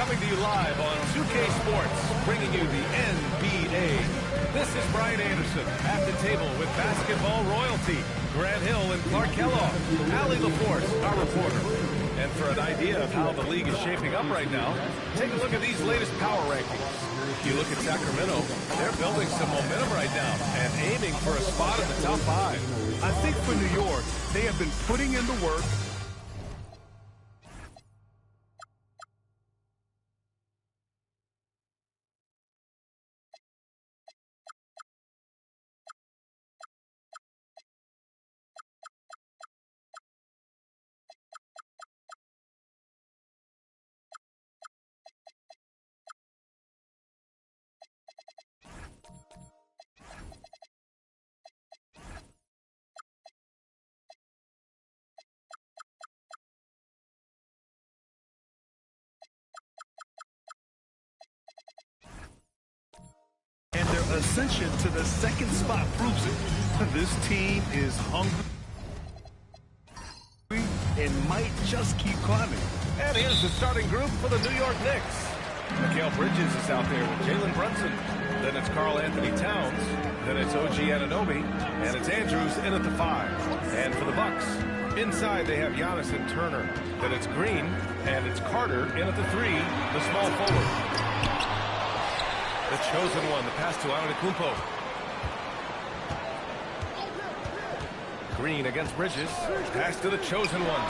coming to you live on 2K Sports, bringing you the NBA. This is Brian Anderson at the table with basketball royalty, Grant Hill and Clark Kellogg, Allie LaForce, our reporter. And for an idea of how the league is shaping up right now, take a look at these latest power rankings. You look at Sacramento, they're building some momentum right now and aiming for a spot in the top 5. I think for New York, they have been putting in the work. And their ascension to the second spot proves it. This team is hungry and might just keep climbing. And here's the starting group for the New York Knicks. Mikal Bridges is out there with Jalen Brunson. Then it's Karl Anthony Towns. Then it's OG Anunoby. And it's Andrews in at the 5. And for the Bucks, inside they have Giannis and Turner. Then it's Green. And it's Carter in at the 3, the small forward. The chosen one, the pass to Antetokounmpo. Green against Bridges. Pass to the chosen one.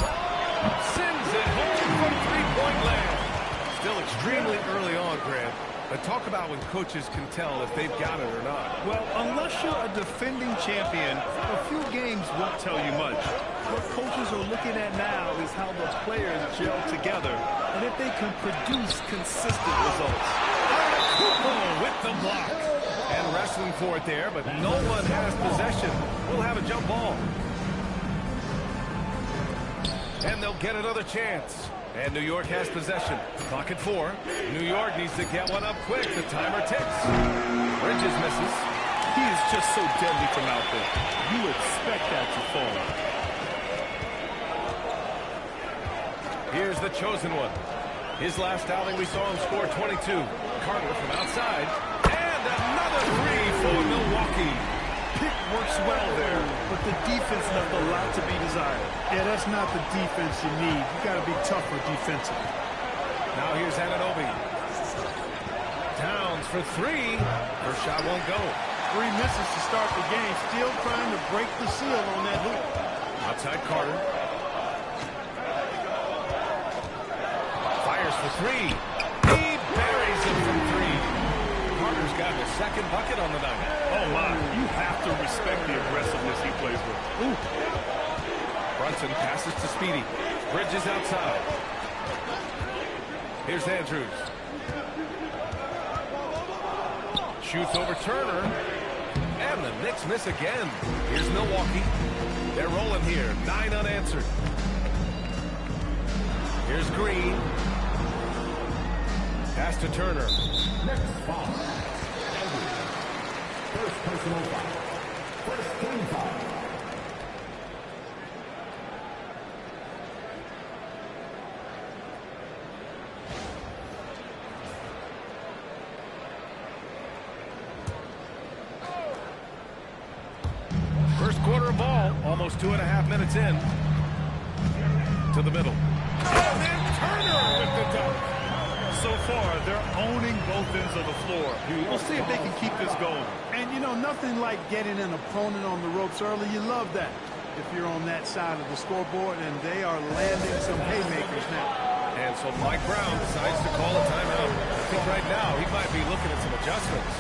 Sends it home from three-point land. Still extremely early on, Grant. But talk about when coaches can tell if they've got it or not. Well, unless you're a defending champion, a few games won't tell you much. What coaches are looking at now is how the players gel together and if they can produce consistent results. With the block. And wrestling for it there, but no one has possession. We'll have a jump ball. And they'll get another chance. And New York has possession. Clock at 4. New York needs to get one up quick. The timer ticks. Bridges misses. He is just so deadly from out there. You expect that to fall. Here's the chosen one. His last outing, we saw him score 22. Carter from outside. And another 3 for Milwaukee. Pick works well there, but the defense left a lot to be desired. Yeah, that's not the defense you need. You got to be tougher defensively. Now here's Anunoby. Towns for 3. First shot won't go. 3 misses to start the game. Still trying to break the seal on that hoop. Outside Carter. Fires for 3. He buries it from 3. Carter's gotten a second bucket on the night. Oh, my. You have to respect the aggressiveness he plays with. Ooh. Brunson passes to Speedy. Bridges outside. Here's Andrews. Shoots over Turner. And the Knicks miss again. Here's Milwaukee. They're rolling here. 9 unanswered. Here's Green. Pass to Turner. Next foul. First personal foul. First team foul. First quarter of ball. Almost 2.5 minutes in. To the middle. And then Turner with the dunk. So far, they're owning both ends of the floor. We'll see if they can keep this going. And, you know, nothing like getting an opponent on the ropes early. You love that if you're on that side of the scoreboard, and they are landing some haymakers now. And so Mike Brown decides to call a timeout. I think right now he might be looking at some adjustments.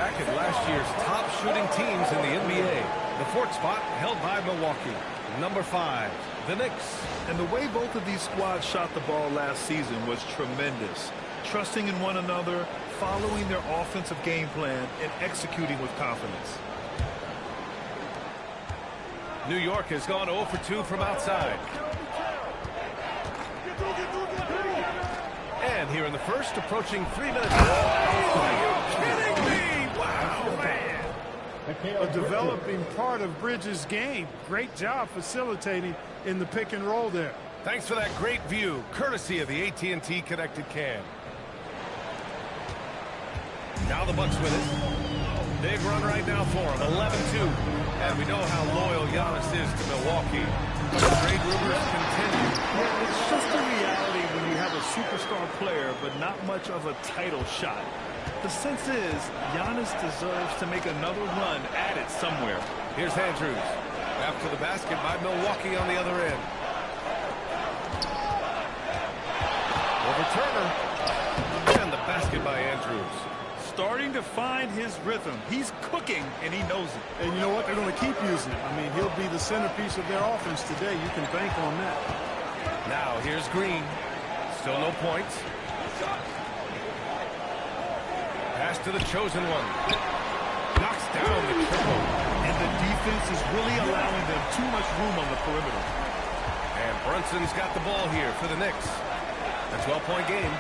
back at last year's top shooting teams in the NBA. The fourth spot held by Milwaukee. Number 5, the Knicks. And the way both of these squads shot the ball last season was tremendous. Trusting in one another, following their offensive game plan, and executing with confidence. New York has gone 0 for 2 from outside. And here in the first, approaching 3 minutes. Oh, are you kidding me? Wow, man. A developing part of Bridges' game. Great job facilitating in the pick and roll there. Thanks for that great view, courtesy of the AT&T connected cam. Now the Bucks with it. Big run right now for him, 11-2. And we know how loyal Giannis is to Milwaukee. But the trade rumors continue. Yeah, it's just a reality when you have a superstar player, but not much of a title shot. The sense is, Giannis deserves to make another run at it somewhere. Here's Andrews. After the basket by Milwaukee on the other end. Over Turner. And the basket by Andrews. Starting to find his rhythm. He's cooking, and he knows it. And you know what? They're going to keep using it. I mean, he'll be the centerpiece of their offense today. You can bank on that. Now, here's Green. Still no points. Pass to the chosen one. Knocks down the triple. And the defense is really allowing them too much room on the perimeter. And Brunson's got the ball here for the Knicks. A 12-point game.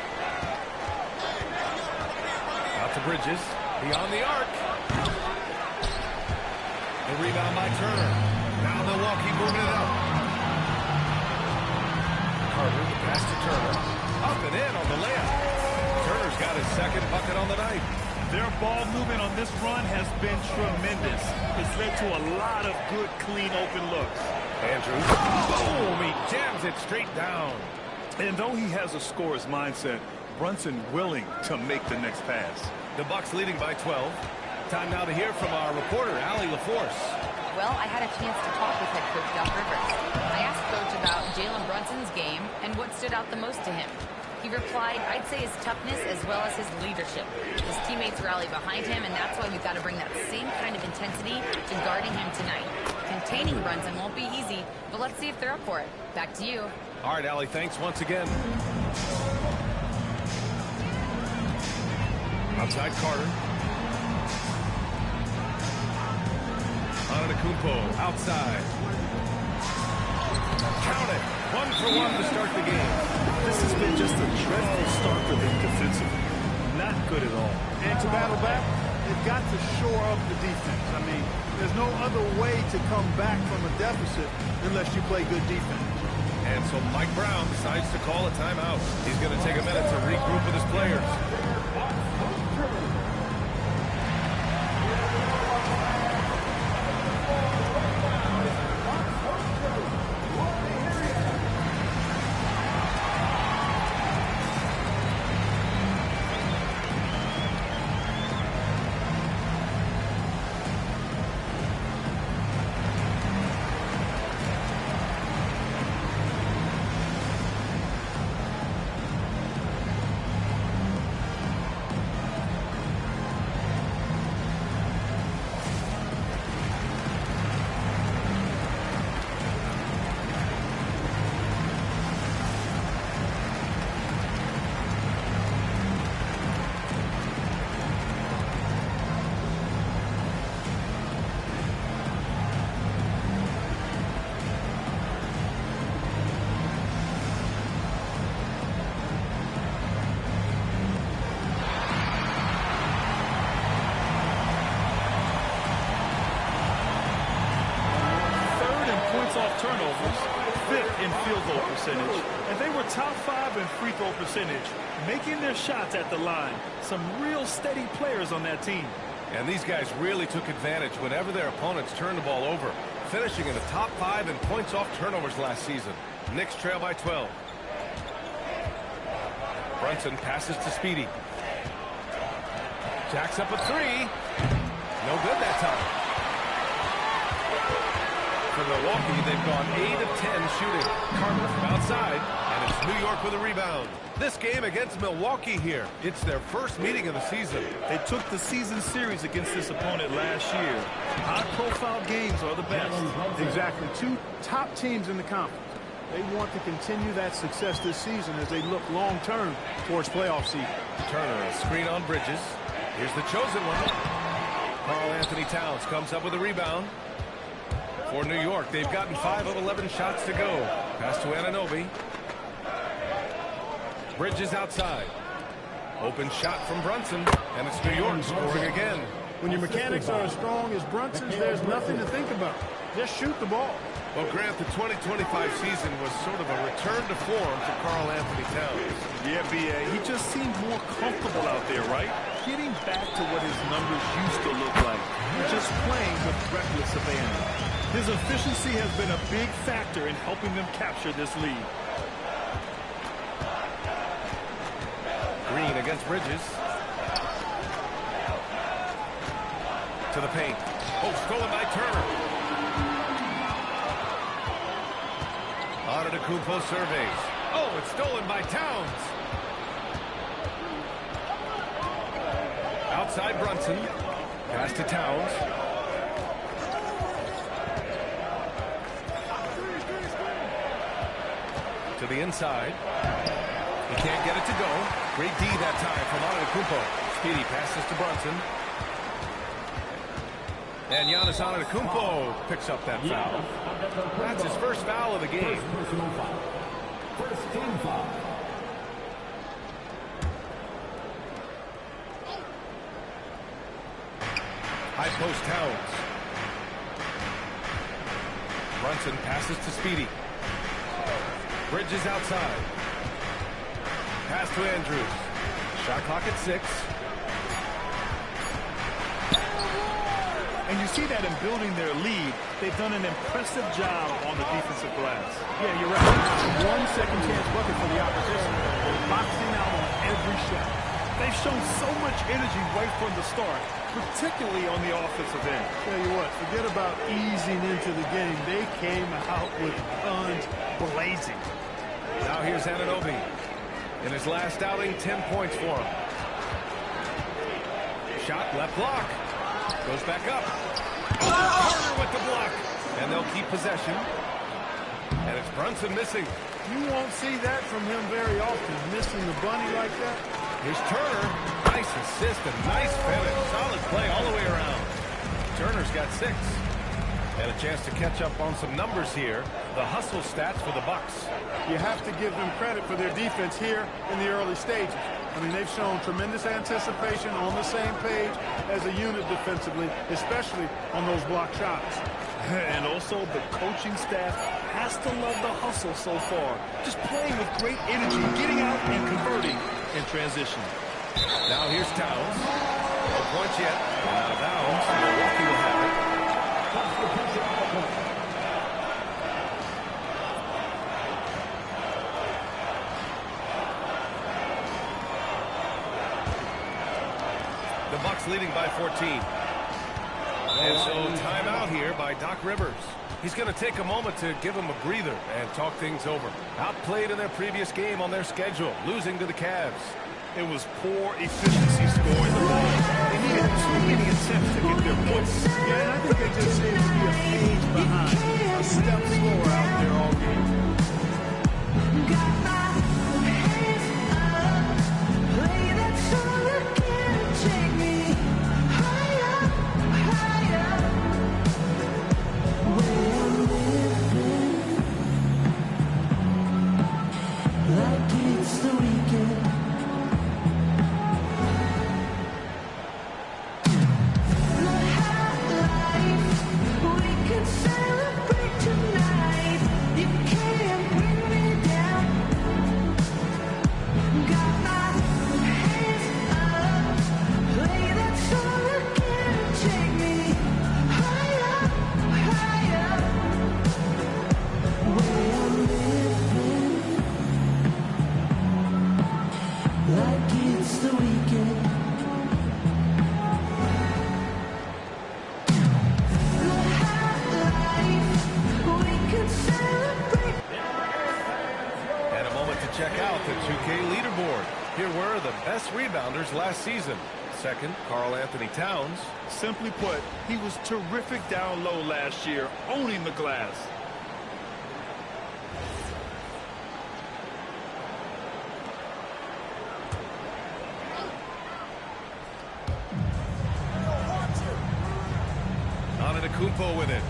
Out to Bridges. Beyond the arc. The rebound by Turner. Now Milwaukee moving it up. Carter, the pass to Turner. Up and in on the layup. Turner's got his second bucket on the night. Their ball movement on this run has been tremendous. It's led to a lot of good, clean, open looks. Andrews. Boom! He jams it straight down. And though he has a scorer's mindset, Brunson willing to make the next pass. The Bucks leading by 12. Time now to hear from our reporter, Allie LaForce. Well, I had a chance to talk with head coach Doc Rivers. I asked Coach about Jalen Brunson's game and what stood out the most to him. He replied, I'd say his toughness as well as his leadership. His teammates rally behind him, and that's why we've got to bring that same kind of intensity to guarding him tonight. Containing Brunson won't be easy, but let's see if they're up for it. Back to you. All right, Allie, thanks once again. Outside Carter. Antetokounmpo outside. Count it. 1 for 1 to start the game. This has been just a dreadful start for them defensively. Not good at all. And to battle back, they've got to shore up the defense. I mean, there's no other way to come back from a deficit unless you play good defense. And so Mike Brown decides to call a timeout. He's going to take a minute to regroup with his players. Off turnovers, 5th in field goal percentage, and they were top 5 in free throw percentage, making their shots at the line. Some real steady players on that team. And these guys really took advantage whenever their opponents turned the ball over, finishing in the top 5 in points off turnovers last season. Knicks trail by 12. Brunson passes to Speedy. Jacks up a 3. No good that time. for Milwaukee. They've gone 8 of 10 shooting. Carter from outside, and it's New York with a rebound. This game against Milwaukee here, it's their first meeting of the season. They took the season series against this opponent last year. High-profile games are the best. Exactly. Two top teams in the conference. They want to continue that success this season as they look long-term towards playoff season. Turner, a screen on Bridges. Here's the chosen one. Karl Anthony Towns comes up with a rebound. For New York, they've gotten 5 of 11 shots to go. Pass to Anunoby. Bridges outside. Open shot from Brunson, and it's New York scoring again. When your mechanics are as strong as Brunson's, there's nothing to think about. Just shoot the ball. Well, Grant, the 2025 season was sort of a return to form for Karl Anthony Towns. Yeah, B.A., he just seemed more comfortable out there, right? Getting back to what his numbers used to look like. Just playing with reckless abandon. His efficiency has been a big factor in helping them capture this lead. Green against Bridges. To the paint. Oh, stolen by Turner. Antetokounmpo surveys. Oh, it's stolen by Towns. Outside Brunson. Pass to Towns. To the inside. He can't get it to go. Great D that time from Antetokounmpo. Speedy passes to Brunson. And Giannis Antetokounmpo picks up that foul. That's his first foul of the game. Personal foul. First team foul. High post Towns. Brunson passes to Speedy. Bridges outside. Pass to Andrews. Shot clock at 6. And you see that in building their lead, they've done an impressive job on the defensive glass. Yeah, you're right. One second chance bucket for the opposition. They're boxing out on every shot. They've shown so much energy right from the start, particularly on the offensive end. Tell you what, forget about easing into the game. They came out with guns blazing. Now here's Anunoby. In his last outing, 10 points for him. Shot left block. Goes back up. Carter with the block. And they'll keep possession. And it's Brunson missing. You won't see that from him very often, missing the bunny like that. Here's Turner. Nice assist and nice finish. Solid play all the way around. Turner's got 6. And a chance to catch up on some numbers here. The hustle stats for the Bucks. You have to give them credit for their defense here in the early stages. I mean, they've shown tremendous anticipation, on the same page as a unit defensively, especially on those block shots. And also, the coaching staff has to love the hustle so far. Just playing with great energy, getting out and converting in transition. Now here's Towns. No points yet. Out of bounds. Milwaukee will have it. The Bucks leading by 14. And so timeout here by Doc Rivers. He's going to take a moment to give them a breather and talk things over. Outplayed in their previous game on their schedule, losing to the Cavs. It was poor efficiency scoring the ball. They needed too many attempts to get their points. Yeah, and I think they just seem to be a page behind, a step slower out there all game. check out the 2K leaderboard. Here were the best rebounders last season. Second, Karl Anthony Towns. Simply put, he was terrific down low last year, owning the glass. Antetokounmpo with it.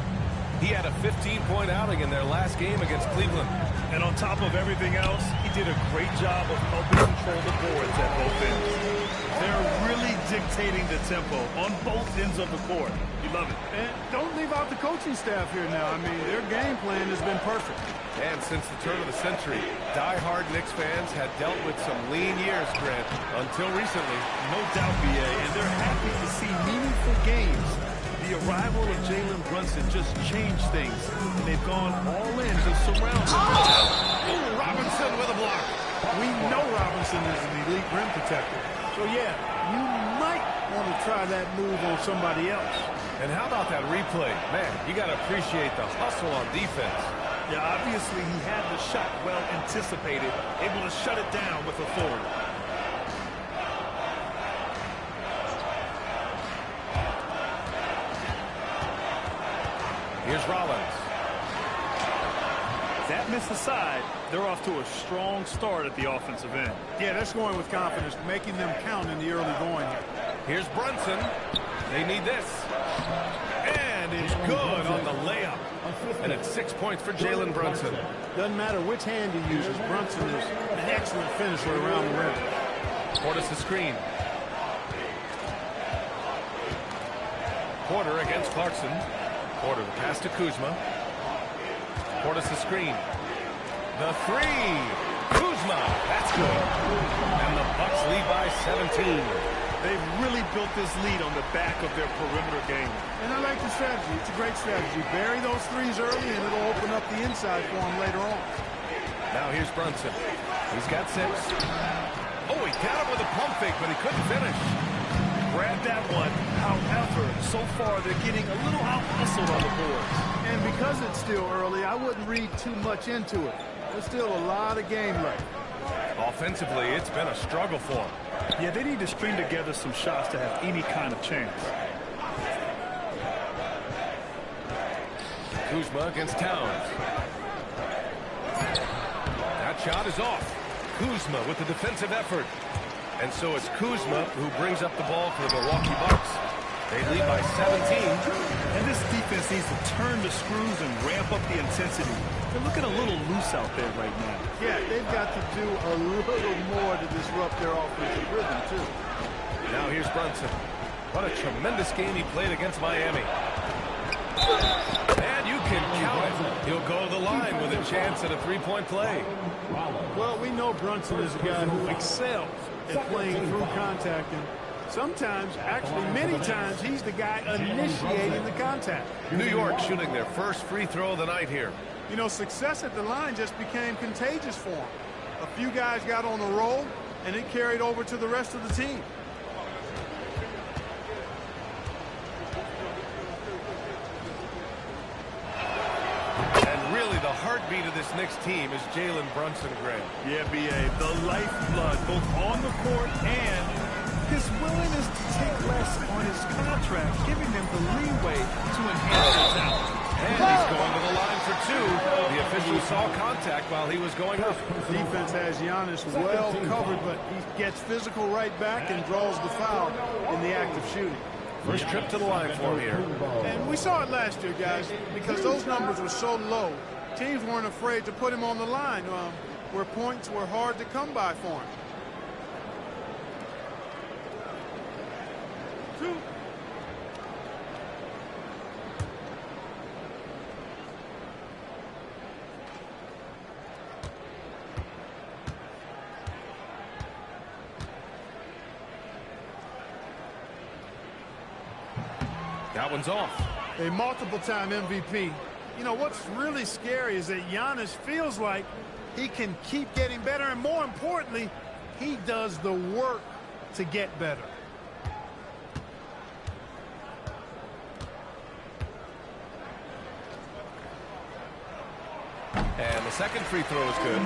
He had a 15-point outing in their last game against Cleveland. And on top of everything else, he did a great job of helping control the boards at both ends. They're really dictating the tempo on both ends of the court. You love it. And don't leave out the coaching staff here now. I mean, their game plan has been perfect. And since the turn of the century, die-hard Knicks fans had dealt with some lean years, Grant, until recently. No doubt, BA, and they're happy to see meaningful games. The arrival of Jalen Brunson just changed things, and they've gone all in to surround him. Oh, Robinson with a block. We know Robinson is an elite rim protector. So, yeah, you might want to try that move on somebody else. And how about that replay? Man, you got to appreciate the hustle on defense. Yeah, obviously he had the shot well anticipated, able to shut it down with authority. Here's Rollins. That miss aside, they're off to a strong start at the offensive end. Yeah, they're scoring with confidence, making them count in the early going here. Here's Brunson. They need this. And it's good on the layup. And it's 6 points for Jalen Brunson. Doesn't matter which hand he uses, Brunson is an excellent finisher around the rim. Portis the screen. Porter against Clarkson. Porter the pass to Kuzma. Portis the screen. The three. Kuzma. That's good. And the Bucks lead by 17. They've really built this lead on the back of their perimeter game. And I like the strategy. It's a great strategy. Bury those threes early, and it'll open up the inside for him later on. Now here's Brunson. He's got 6. Oh, he got him with a pump fake, but he couldn't finish. Grabbed that one. However, so far they're getting a little out-hustled on the boards. And because it's still early, I wouldn't read too much into it. There's still a lot of game left. Offensively, it's been a struggle for him. Yeah, they need to string together some shots to have any kind of chance. Kuzma against Towns. That shot is off. Kuzma with the defensive effort. And so it's Kuzma who brings up the ball for the Milwaukee Bucks. They lead by 17. And this defense needs to turn the screws and ramp up the intensity. They're looking a little loose out there right now. Yeah, they've got to do a little more to disrupt their offensive rhythm, too. Now here's Brunson. What a tremendous game he played against Miami. And you can count it. He'll go to the line with a chance at a three-point play. Well, we know Brunson is a guy who excels at playing through contact. And sometimes, actually many times, he's the guy initiating the contact. New York shooting their first free throw of the night here. You know, success at the line just became contagious for him. A few guys got on a roll, and it carried over to the rest of the team. And really, the heartbeat of this Knicks team is Jalen Brunson, Grant. Yeah, B.A., the lifeblood, both on the court and his willingness to take less on his contract, giving them the leeway to enhance their talent. And he's going to the line for 2. The official saw contact while he was going up. Defense has Giannis well covered, but he gets physical right back and draws the foul in the act of shooting. First trip to the line for him here. And we saw it last year, guys, because those numbers were so low. Teams weren't afraid to put him on the line where points were hard to come by for him. 2. That one's off. A multiple-time MVP. You know, what's really scary is that Giannis feels like he can keep getting better, and more importantly, he does the work to get better. And the second free throw is good.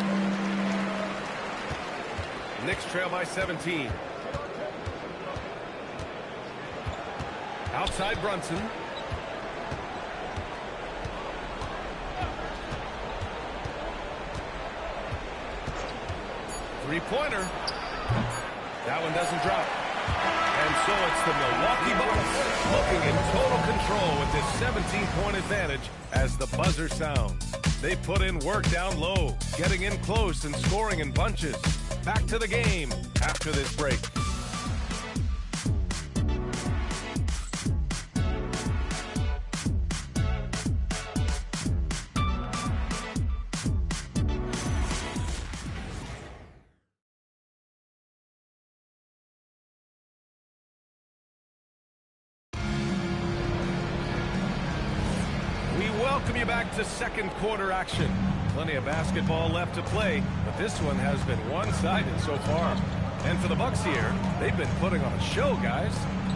Knicks trail by 17. Outside Brunson. Three-pointer. That one doesn't drop. And so it's the Milwaukee Bucks looking in total control with this 17-point advantage as the buzzer sounds. They put in work down low, getting in close and scoring in bunches. Back to the game after this break. Welcome you back to second quarter action. Plenty of basketball left to play, but this one has been one-sided so far. And for the Bucks here, they've been putting on a show, guys.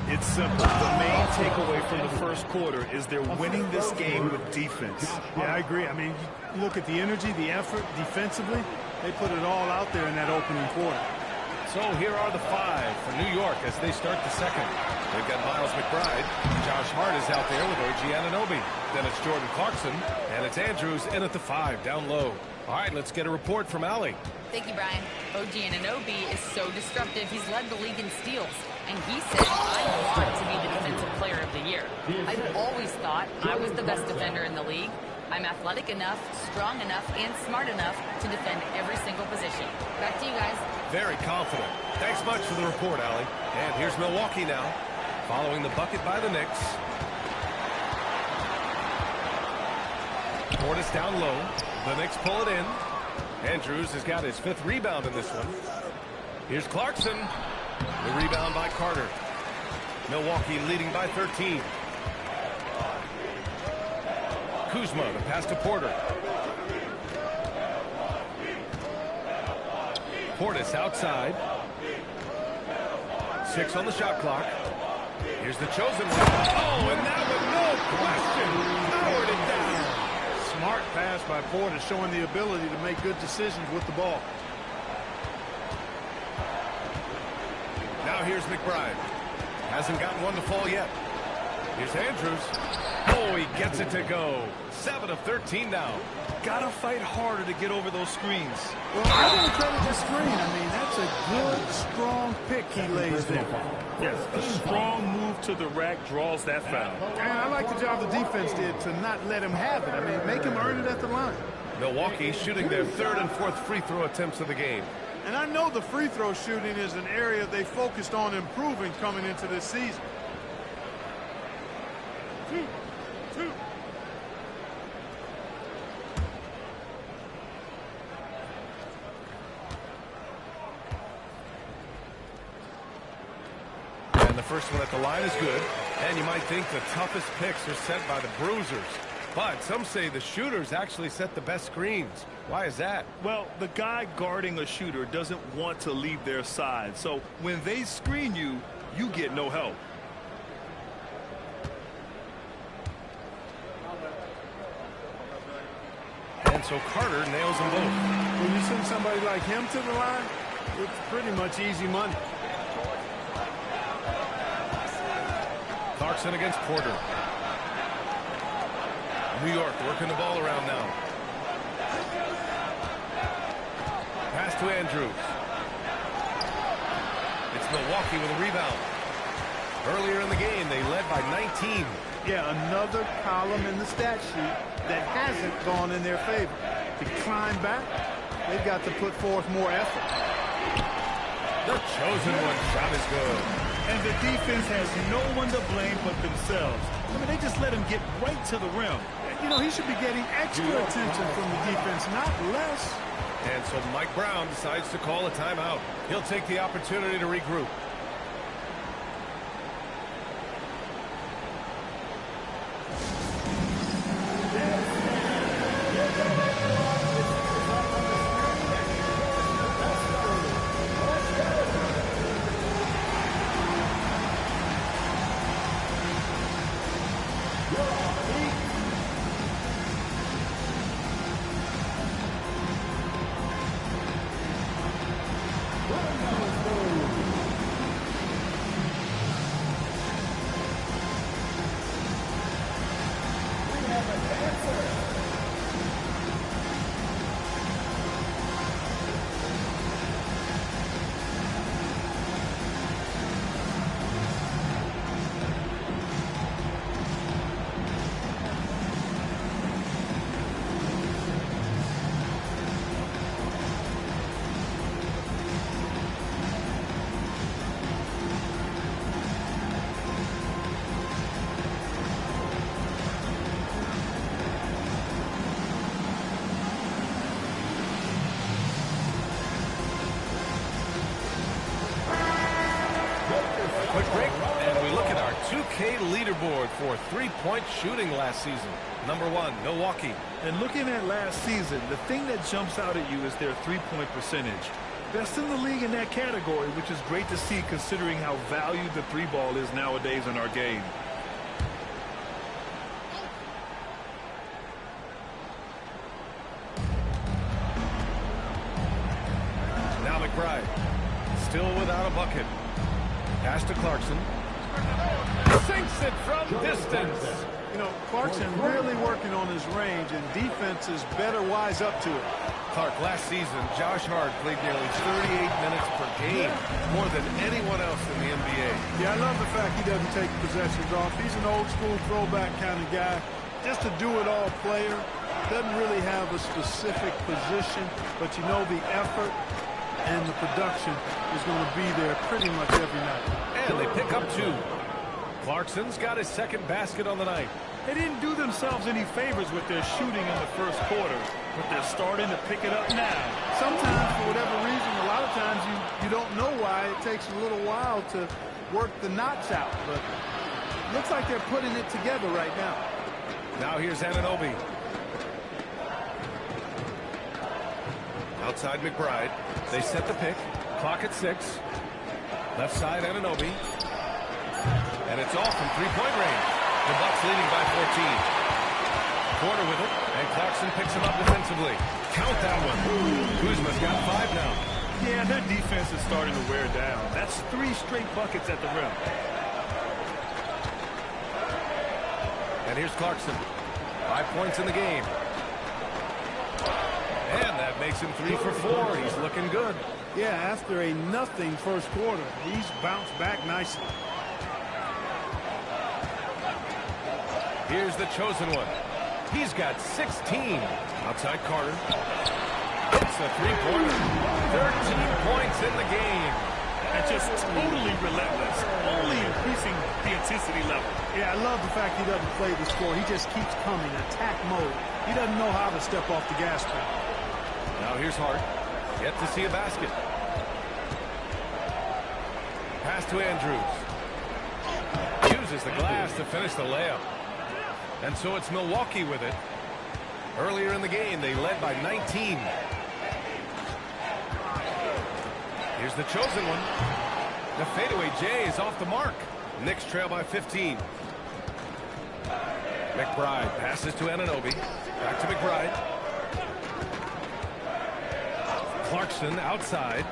It's simple. The main takeaway from the first quarter is they're winning this game with defense. Yeah, I agree. I mean, you look at the energy, the effort defensively. They put it all out there in that opening quarter. So here are the five for New York as they start the second. They've got Miles McBride. Josh Hart is out there with OG Anunoby. Then it's Jordan Clarkson. And it's Andrews in at the 5, down low. All right, let's get a report from Allie. Thank you, Brian. OG Anunoby is so disruptive. He's led the league in steals. And he said, I want to be the defensive player of the year. I've always thought I was the best defender in the league. I'm athletic enough, strong enough, and smart enough to defend every single position. Back to you guys. Very confident. Thanks much for the report, Allie. And here's Milwaukee now, following the bucket by the Knicks. Portis down low. The Knicks pull it in. Andrews has got his 5th rebound in this one. Here's Clarkson. The rebound by Carter. Milwaukee leading by 13. Kuzma, the pass to Porter. Portis outside. 6 on the shot clock. Here's the chosen one. Oh, and that one, no question, powered it down. Smart pass by Porter, showing the ability to make good decisions with the ball. Now here's McBride. Hasn't gotten one to fall yet. Here's Andrews. Oh, he gets it to go. 7 of 13 now. Gotta fight harder to get over those screens. Well, I didn't credit the screen. I mean, that's a good, strong pick he lays there. Yes, a strong move to the rack draws that foul. And I like the job the defense did to not let him have it. I mean, make him earn it at the line. Milwaukee shooting their 3rd and 4th free throw attempts of the game. And I know the free throw shooting is an area they focused on improving coming into this season. 2. And the first one at the line is good. And you might think the toughest picks are set by the bruisers. But some say the shooters actually set the best screens. Why is that? Well, the guy guarding a shooter doesn't want to leave their side. So when they screen you, you get no help. And so Carter nails them both. When you send somebody like him to the line, it's pretty much easy money. Clarkson against Porter. New York working the ball around now. Pass to Andrews. It's Milwaukee with a rebound. Earlier in the game, they led by 19. Yeah, another column in the stat sheet that hasn't gone in their favor. To climb back, they've got to put forth more effort. The chosen one shot is good. And the defense has no one to blame but themselves. I mean, they just let him get right to the rim. You know, he should be getting extra attention from the defense, not less. And so Mike Brown decides to call a timeout. He'll take the opportunity to regroup. quick break, and we look at our 2K leaderboard for three-point shooting last season. Number 1, Milwaukee. And looking at last season, the thing that jumps out at you is their three-point percentage. Best in the league in that category, which is great to see considering how valued the three ball is nowadays in our game. Now McBride, still without a bucket. Pass to Clarkson. Sinks it from distance. You know, Clarkson really working on his range, and defenses better wise up to it. Clark, last season, Josh Hart played nearly 38 minutes per game, more than anyone else in the NBA. Yeah, I love the fact he doesn't take possessions off. He's an old-school throwback kind of guy. Just a do-it-all player. Doesn't really have a specific position, but you know the effort and the production is going to be there pretty much every night. And they pick up 2. Clarkson's got his second basket on the night. They didn't do themselves any favors with their shooting in the first quarter, but they're starting to pick it up now. Sometimes, for whatever reason, a lot of times you don't know why. It takes a little while to work the knots out, but it looks like they're putting it together right now. Now here's Anunoby. Outside McBride. They set the pick. Clock at 6. Left side Anunoby. And it's off from three-point range. The Bucks leading by 14. Porter with it, and Clarkson picks him up defensively. Count that one. Kuzma's got 5 now. Yeah, their defense is starting to wear down. That's 3 straight buckets at the rim. And here's Clarkson. 5 points in the game. And that makes him 3 for 4. He's looking good. Yeah, after a nothing first quarter, he's bounced back nicely. Here's the chosen one. He's got 16. Outside Carter. It's a three-pointer. 13 points in the game. And just totally relentless, only increasing the intensity level. Yeah, I love the fact he doesn't play the score. He just keeps coming, attack mode. He doesn't know how to step off the gas pedal. Now here's Hart. Yet to see a basket. Pass to Andrews. Uses the glass to finish the layup. And so it's Milwaukee with it. Earlier in the game, they led by 19. Here's the chosen one. The fadeaway J is off the mark. Knicks trail by 15. McBride passes to Anunoby. Back to McBride. Clarkson outside.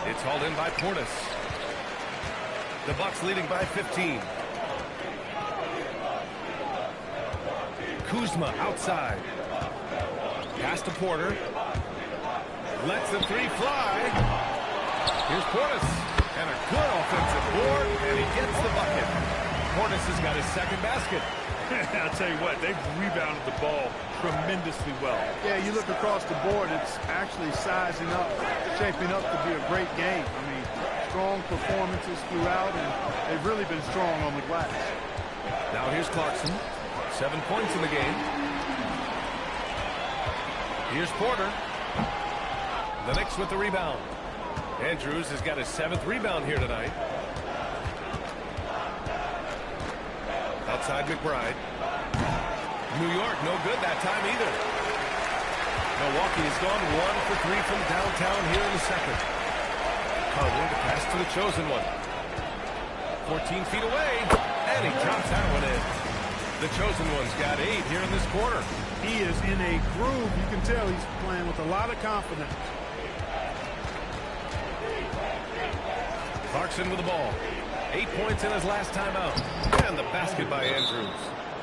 It's hauled in by Portis. The Bucks leading by 15. Kuzma outside. Pass to Porter. Lets the 3 fly. Here's Portis. And a good offensive board, and he gets the bucket. Portis has got his second basket. I'll tell you what, they've rebounded the ball tremendously well. Yeah, you look across the board, it's actually sizing up, shaping up to be a great game. I mean, strong performances throughout, and they've really been strong on the glass. Now here's Clarkson. 7 points in the game. Here's Porter. The Knicks with the rebound. Andrews has got his 7th rebound here tonight. Outside McBride. New York, no good that time either. Milwaukee has gone 1 for 3 from downtown here in the second. Carter to pass to the chosen one. 14 feet away, and he counts that one in. The chosen one's got 8 here in this quarter. He is in a groove. You can tell he's playing with a lot of confidence. Clarkson with the ball. 8 points in his last time out. And the basket by Andrews.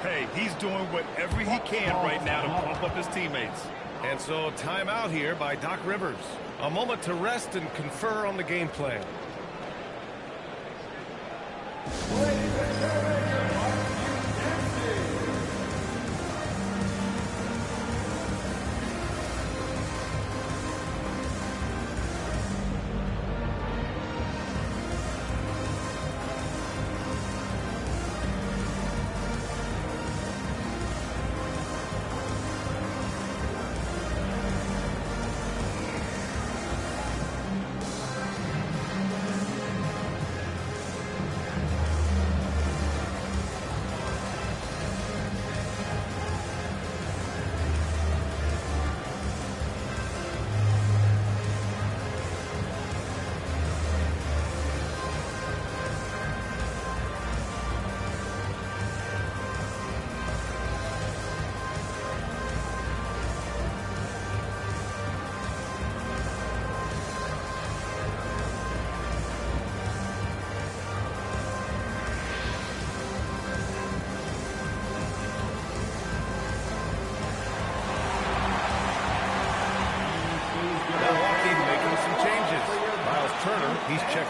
Hey, he's doing whatever he can right now to pump up his teammates. And so timeout here by Doc Rivers. A moment to rest and confer on the game plan.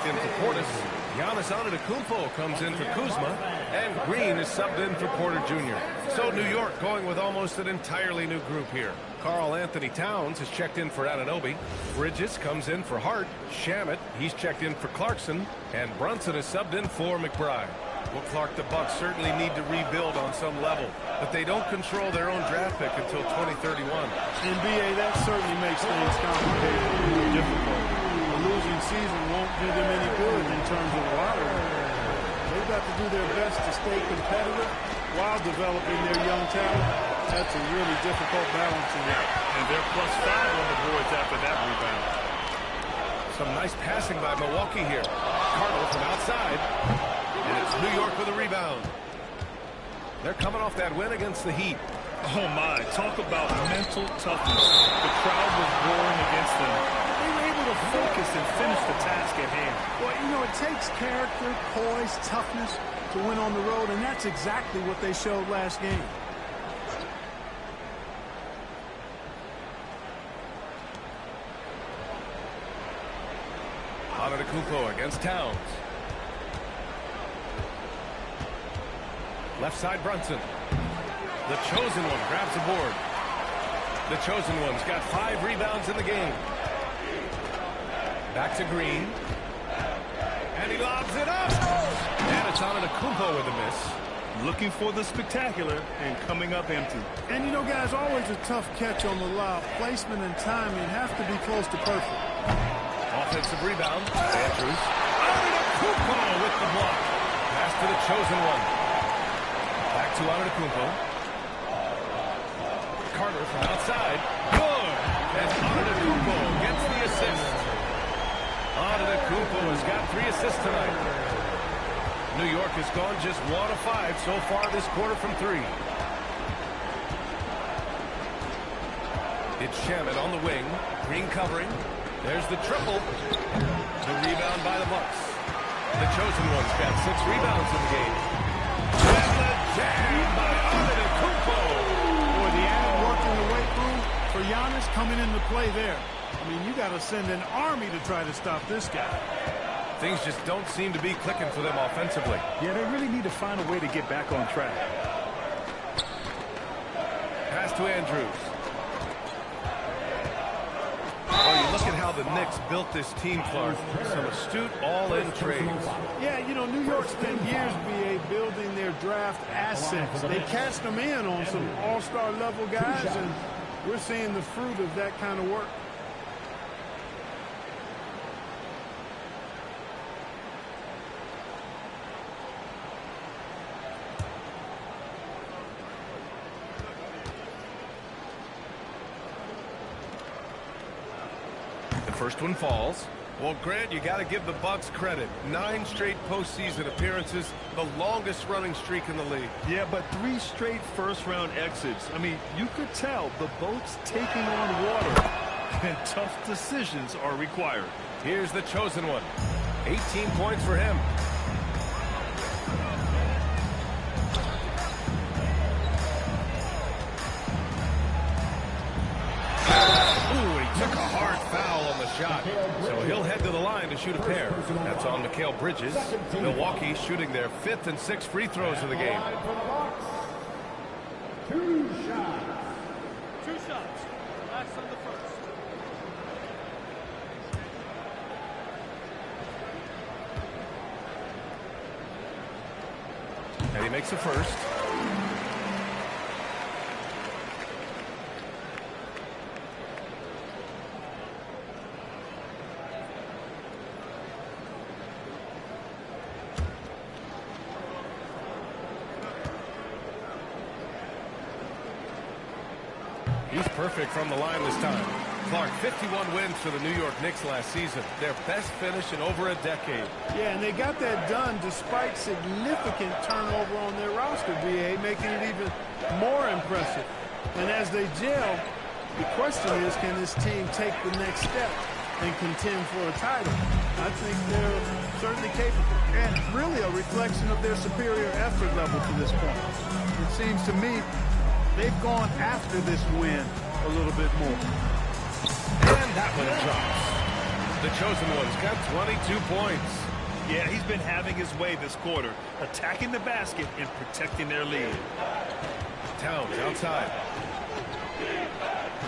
in for Portis. Giannis Antetokounmpo comes in for Kuzma. And Green is subbed in for Porter Jr. So New York going with almost an entirely new group here. Karl Anthony Towns is checked in for Anunoby. Bridges comes in for Hart. Shamet, he's checked in for Clarkson. And Brunson is subbed in for McBride. Well, Clark, the Bucks certainly need to rebuild on some level, but they don't control their own draft pick until 2031. And BA, that certainly makes things complicated and difficult. A losing season won't do them any good in terms of the lottery. They've got to do their best to stay competitive while developing their young talent. That's a really difficult balancing act. And they're +5 on the boards after that rebound. Some nice passing by Milwaukee here. Carter from outside. And it's New York with a rebound. They're coming off that win against the Heat. Oh, my. Talk about mental toughness. The crowd was roaring against them. They were able to focus and finish the task at hand. Well, you know, it takes character, poise, toughness to win on the road, and that's exactly what they showed last game. Antetokounmpo against Towns. Left side Brunson. The chosen one grabs a board. The chosen one's got 5 rebounds in the game. Back to Green. And he lobs it up. And it's Antetokounmpo with a miss. Looking for the spectacular and coming up empty. And, you know, guys, always a tough catch on the lob. Placement and timing have to be close to perfect. Offensive rebound. Andrews. Antetokounmpo with the block. Pass to the chosen one. Back to Antetokounmpo. Carter from outside. Good. And Antetokounmpo gets the assist. Antetokounmpo has got 3 assists tonight. New York has gone just 1 of 5 so far this quarter from 3. It's Shamet on the wing. Green covering. There's the triple. The rebound by the Bucks. The chosen one's got 6 rebounds in the game. And the jam by Antetokounmpo. Boy, the added work in the weight room for Giannis coming into play there. I mean, you got to send an army to try to stop this guy. Things just don't seem to be clicking for them offensively. Yeah, they really need to find a way to get back on track. Pass to Andrews. Oh, you look at how the Knicks built this team, Clark. Some astute all-in trades. Yeah, you know, New York spent years, BA, building their draft assets. They cashed them in on some all-star level guys, and we're seeing the fruit of that kind of work. First one falls. Well, Grant, you got to give the Bucks credit. 9 straight postseason appearances, the longest running streak in the league. Yeah, but 3 straight first-round exits. I mean, you could tell the boat's taking on water, and tough decisions are required. Here's the chosen one. 18 points for him. Took a hard foul on the shot, so he'll head to the line to shoot a pair. That's on Mikal Bridges. Milwaukee shooting their 5th and 6th free throws of the game. 2 shots. 2 shots. Last on the first. And he makes the first. He's perfect from the line this time. Clark, 51 wins for the New York Knicks last season. Their best finish in over a decade. Yeah, and they got that done despite significant turnover on their roster, BA, making it even more impressive. And as they gel, the question is, can this team take the next step and contend for a title? I think they're certainly capable. And really a reflection of their superior effort level to this point. It seems to me they've gone after this win a little bit more. And that one drops. The Chosen One's got 22 points. Yeah, he's been having his way this quarter, attacking the basket and protecting their lead. Towns outside.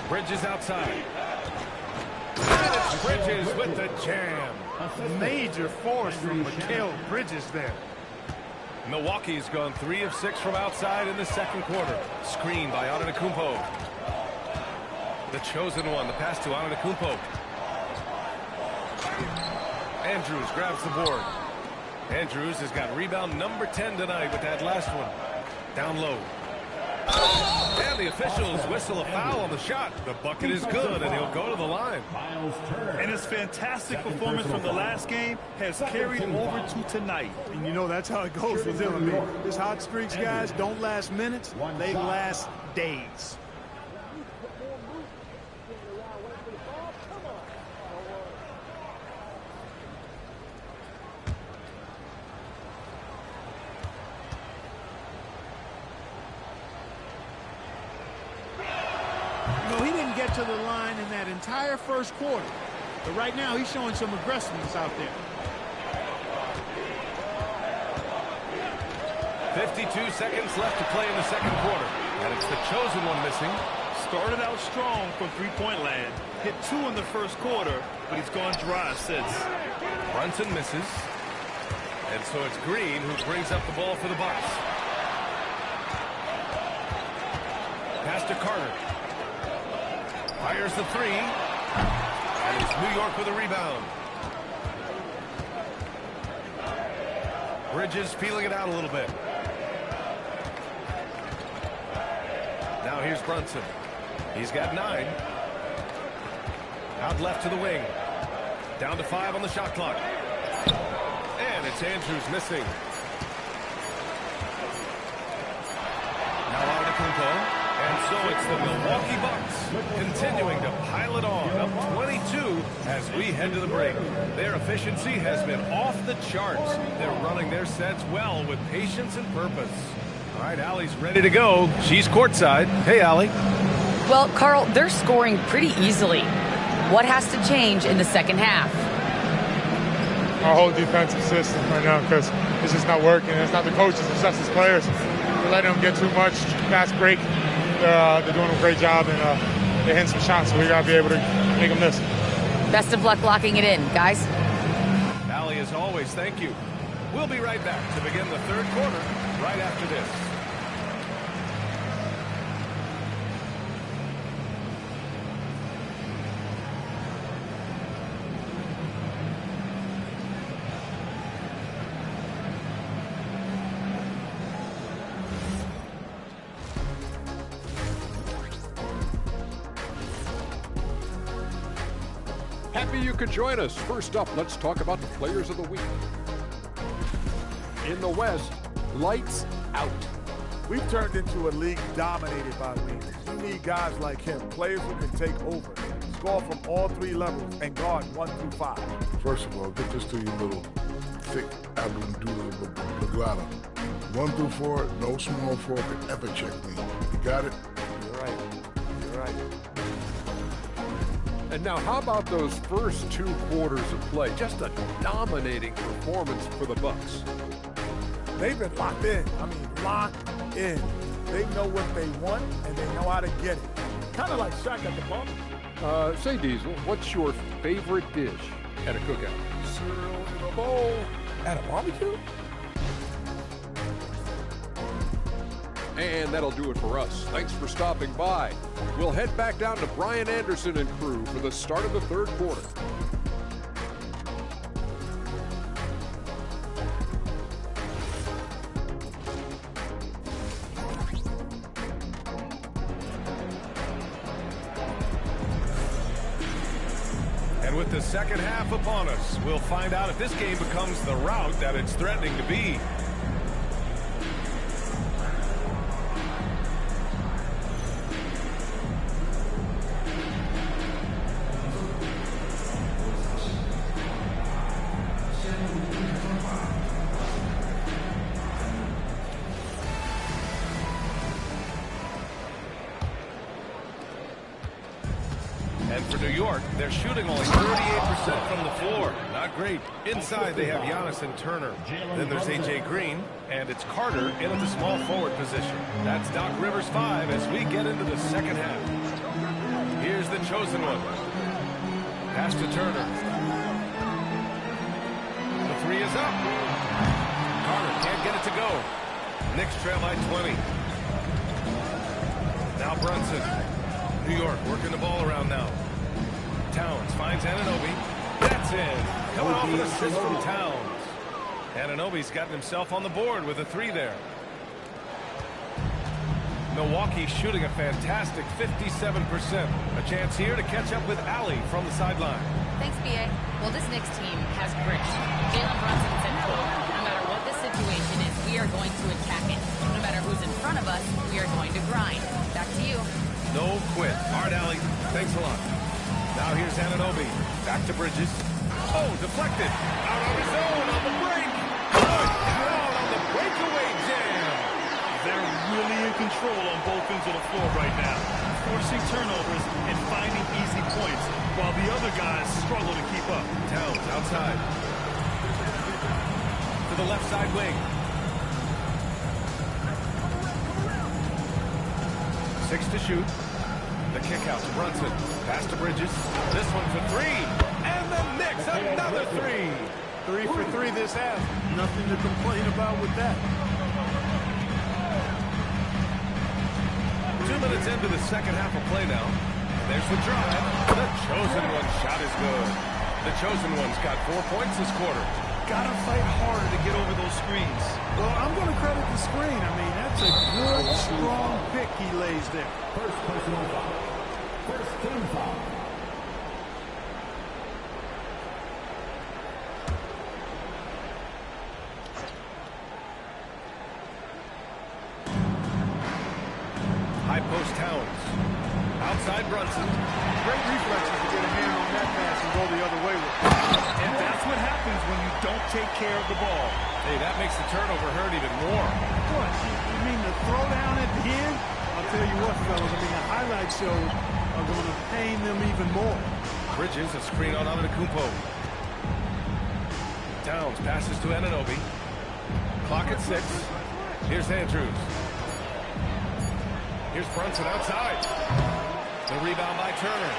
Bridges outside. And it's Bridges with the jam. Major force from Mikal Bridges there. Milwaukee's gone 3 of 6 from outside in the second quarter. Screen by Antetokounmpo. The Chosen One, the pass to Antetokounmpo. Andrews grabs the board. Andrews has got rebound number 10 tonight with that last one. Down low. And the officials whistle a foul on the shot. The bucket is good, and he'll go to the line. And his fantastic performance from the last game has carried over to tonight. And you know that's how it goes with him. I mean, his hot streaks, guys, don't last minutes. They last days. He didn't get to the line in that entire first quarter. But right now, he's showing some aggressiveness out there. 52 seconds left to play in the second quarter. And it's the Chosen One missing. Started out strong from three-point land. Hit 2 in the first quarter, but he's gone dry since. Brunson misses. And so it's Green who brings up the ball for the Bucks. Pass to Carter. Fires the 3. And it's New York with a rebound. Bridges feeling it out a little bit. Now here's Brunson. He's got 9. Out left to the wing. Down to 5 on the shot clock. And it's Andrews missing. Now Antetokounmpo. And so it's the Milwaukee Bucks continuing to pile it on, up 22 as we head to the break. Their efficiency has been off the charts. They're running their sets well with patience and purpose. All right, Allie's ready to go. She's courtside. Hey, Allie. Well, Carl, they're scoring pretty easily. What has to change in the second half? Our whole defensive system right now, because it's just not working. It's not the coaches, it's just the players. We're letting them get too much, fast break. They're doing a great job, and they're hitting some shots, so we got to be able to make them miss. Best of luck locking it in, guys. Allie, as always, thank you. We'll be right back to begin the third quarter right after this. Happy you could join us. First up, let's talk about the players of the week. In the West, lights out. We've turned into a league dominated by wings. You need guys like him, players who can take over, score from all 3 levels, and guard 1 through 5. First of all, get this to your little thick Abdul Blagata. 1 through 4, no small forward could ever check me. You got it? You're right. You're right. And now, how about those first 2 quarters of play? Just a dominating performance for the Bucks. They've been locked in. I mean, locked in. They know what they want, and they know how to get it. Kind of like Shaq at the bump. Say, Diesel, what's your favorite dish at a cookout? Cereal in a bowl. At a barbecue? And that'll do it for us. Thanks for stopping by. We'll head back down to Brian Anderson and crew for the start of the third quarter. And with the second half upon us, we'll find out if this game becomes the rout that it's threatening to be. And for New York, they're shooting only 38% from the floor. Not great. Inside, they have Giannis and Turner. Then there's A.J. Green, and it's Carter in at the small forward position. That's Doc Rivers 5 as we get into the second half. Here's the chosen one. Pass to Turner. The three is up. Carter can't get it to go. Knicks trail by 20. Now Brunson. New York working the ball around now. Towns finds Anunoby. That's in. Coming off an assist from Towns. Anunoby's gotten himself on the board with a three there. Milwaukee shooting a fantastic 57%. A chance here to catch up with Allie from the sideline. Thanks, B.A. Well, this Knicks team has grit. Jalen Brunson said, quote, no matter what the situation is, we are going to attack it. No matter who's in front of us, we are going to grind. Back to you. No quit. Hard alley. Thanks a lot. Now here's Anunoby. Back to Bridges. Oh, deflected. Out of his own on the break. Down on the breakaway jam. They're really in control on both ends of the floor right now, forcing turnovers and finding easy points, while the other guys struggle to keep up. Towns outside. To the left side wing. 6 to shoot. The kick out to Brunson. Pass to Bridges. This one for three. And the Knicks another three. 3 for 3 this half. Nothing to complain about with that. 2 minutes into the second half of play now. There's the drive. The chosen one shot is good. The chosen one's got 4 points this quarter. Gotta fight harder to get over those screens. Well, I'm going to credit the screen. I mean, that's a good, strong pick he lays there. First personal foul. First team foul. High post Towns. Outside Brunson. Great reflexes to get a hand on that pass and go the other way with it. And that's what happens when you don't take care of the ball. Hey, that makes the turnover hurt even more. What? You mean the throwdown at the end? I'll tell you what, fellas. I mean, the highlight shows are going to pain them even more. Bridges, a screen on Antetokounmpo. Towns passes to Anunoby. Clock at 6. Here's Andrews. Here's Brunson outside. The rebound by Turner.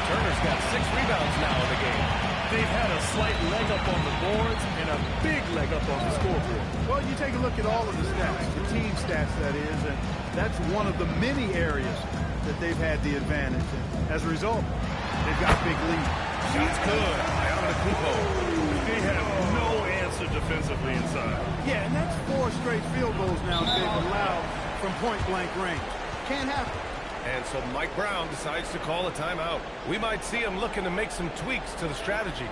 Turner's got 6 rebounds now in the game. They've had a slight leg up on the boards and a big leg up on the scoreboard. Well, you take a look at all of the stats, the team stats, that is, and that's one of the many areas that they've had the advantage. And as a result, they've got a big lead. Shots good by Antetokounmpo. They have no answer defensively inside. Yeah, and that's 4 straight field goals now that they've allowed from point-blank range. Can't happen. And so Mike Brown decides to call a timeout. We might see him looking to make some tweaks to the strategy.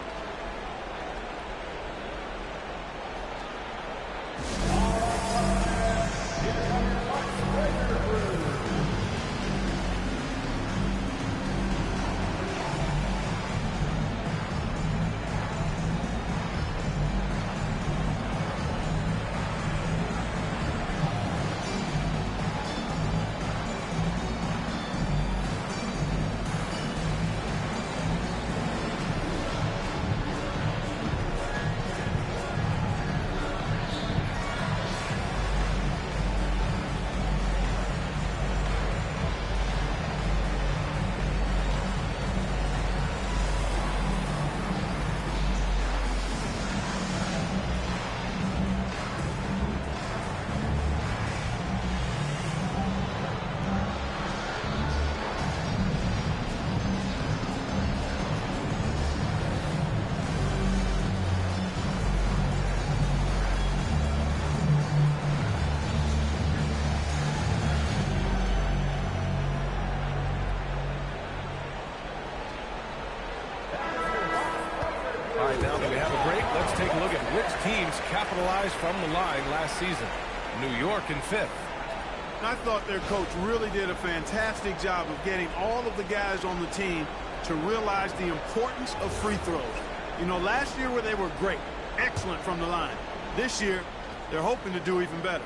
All right, now that we have a break, let's take a look at which teams capitalized from the line last season. New York in 5th. I thought their coach really did a fantastic job of getting all of the guys on the team to realize the importance of free throws. You know, last year where they were great, excellent from the line. This year, they're hoping to do even better.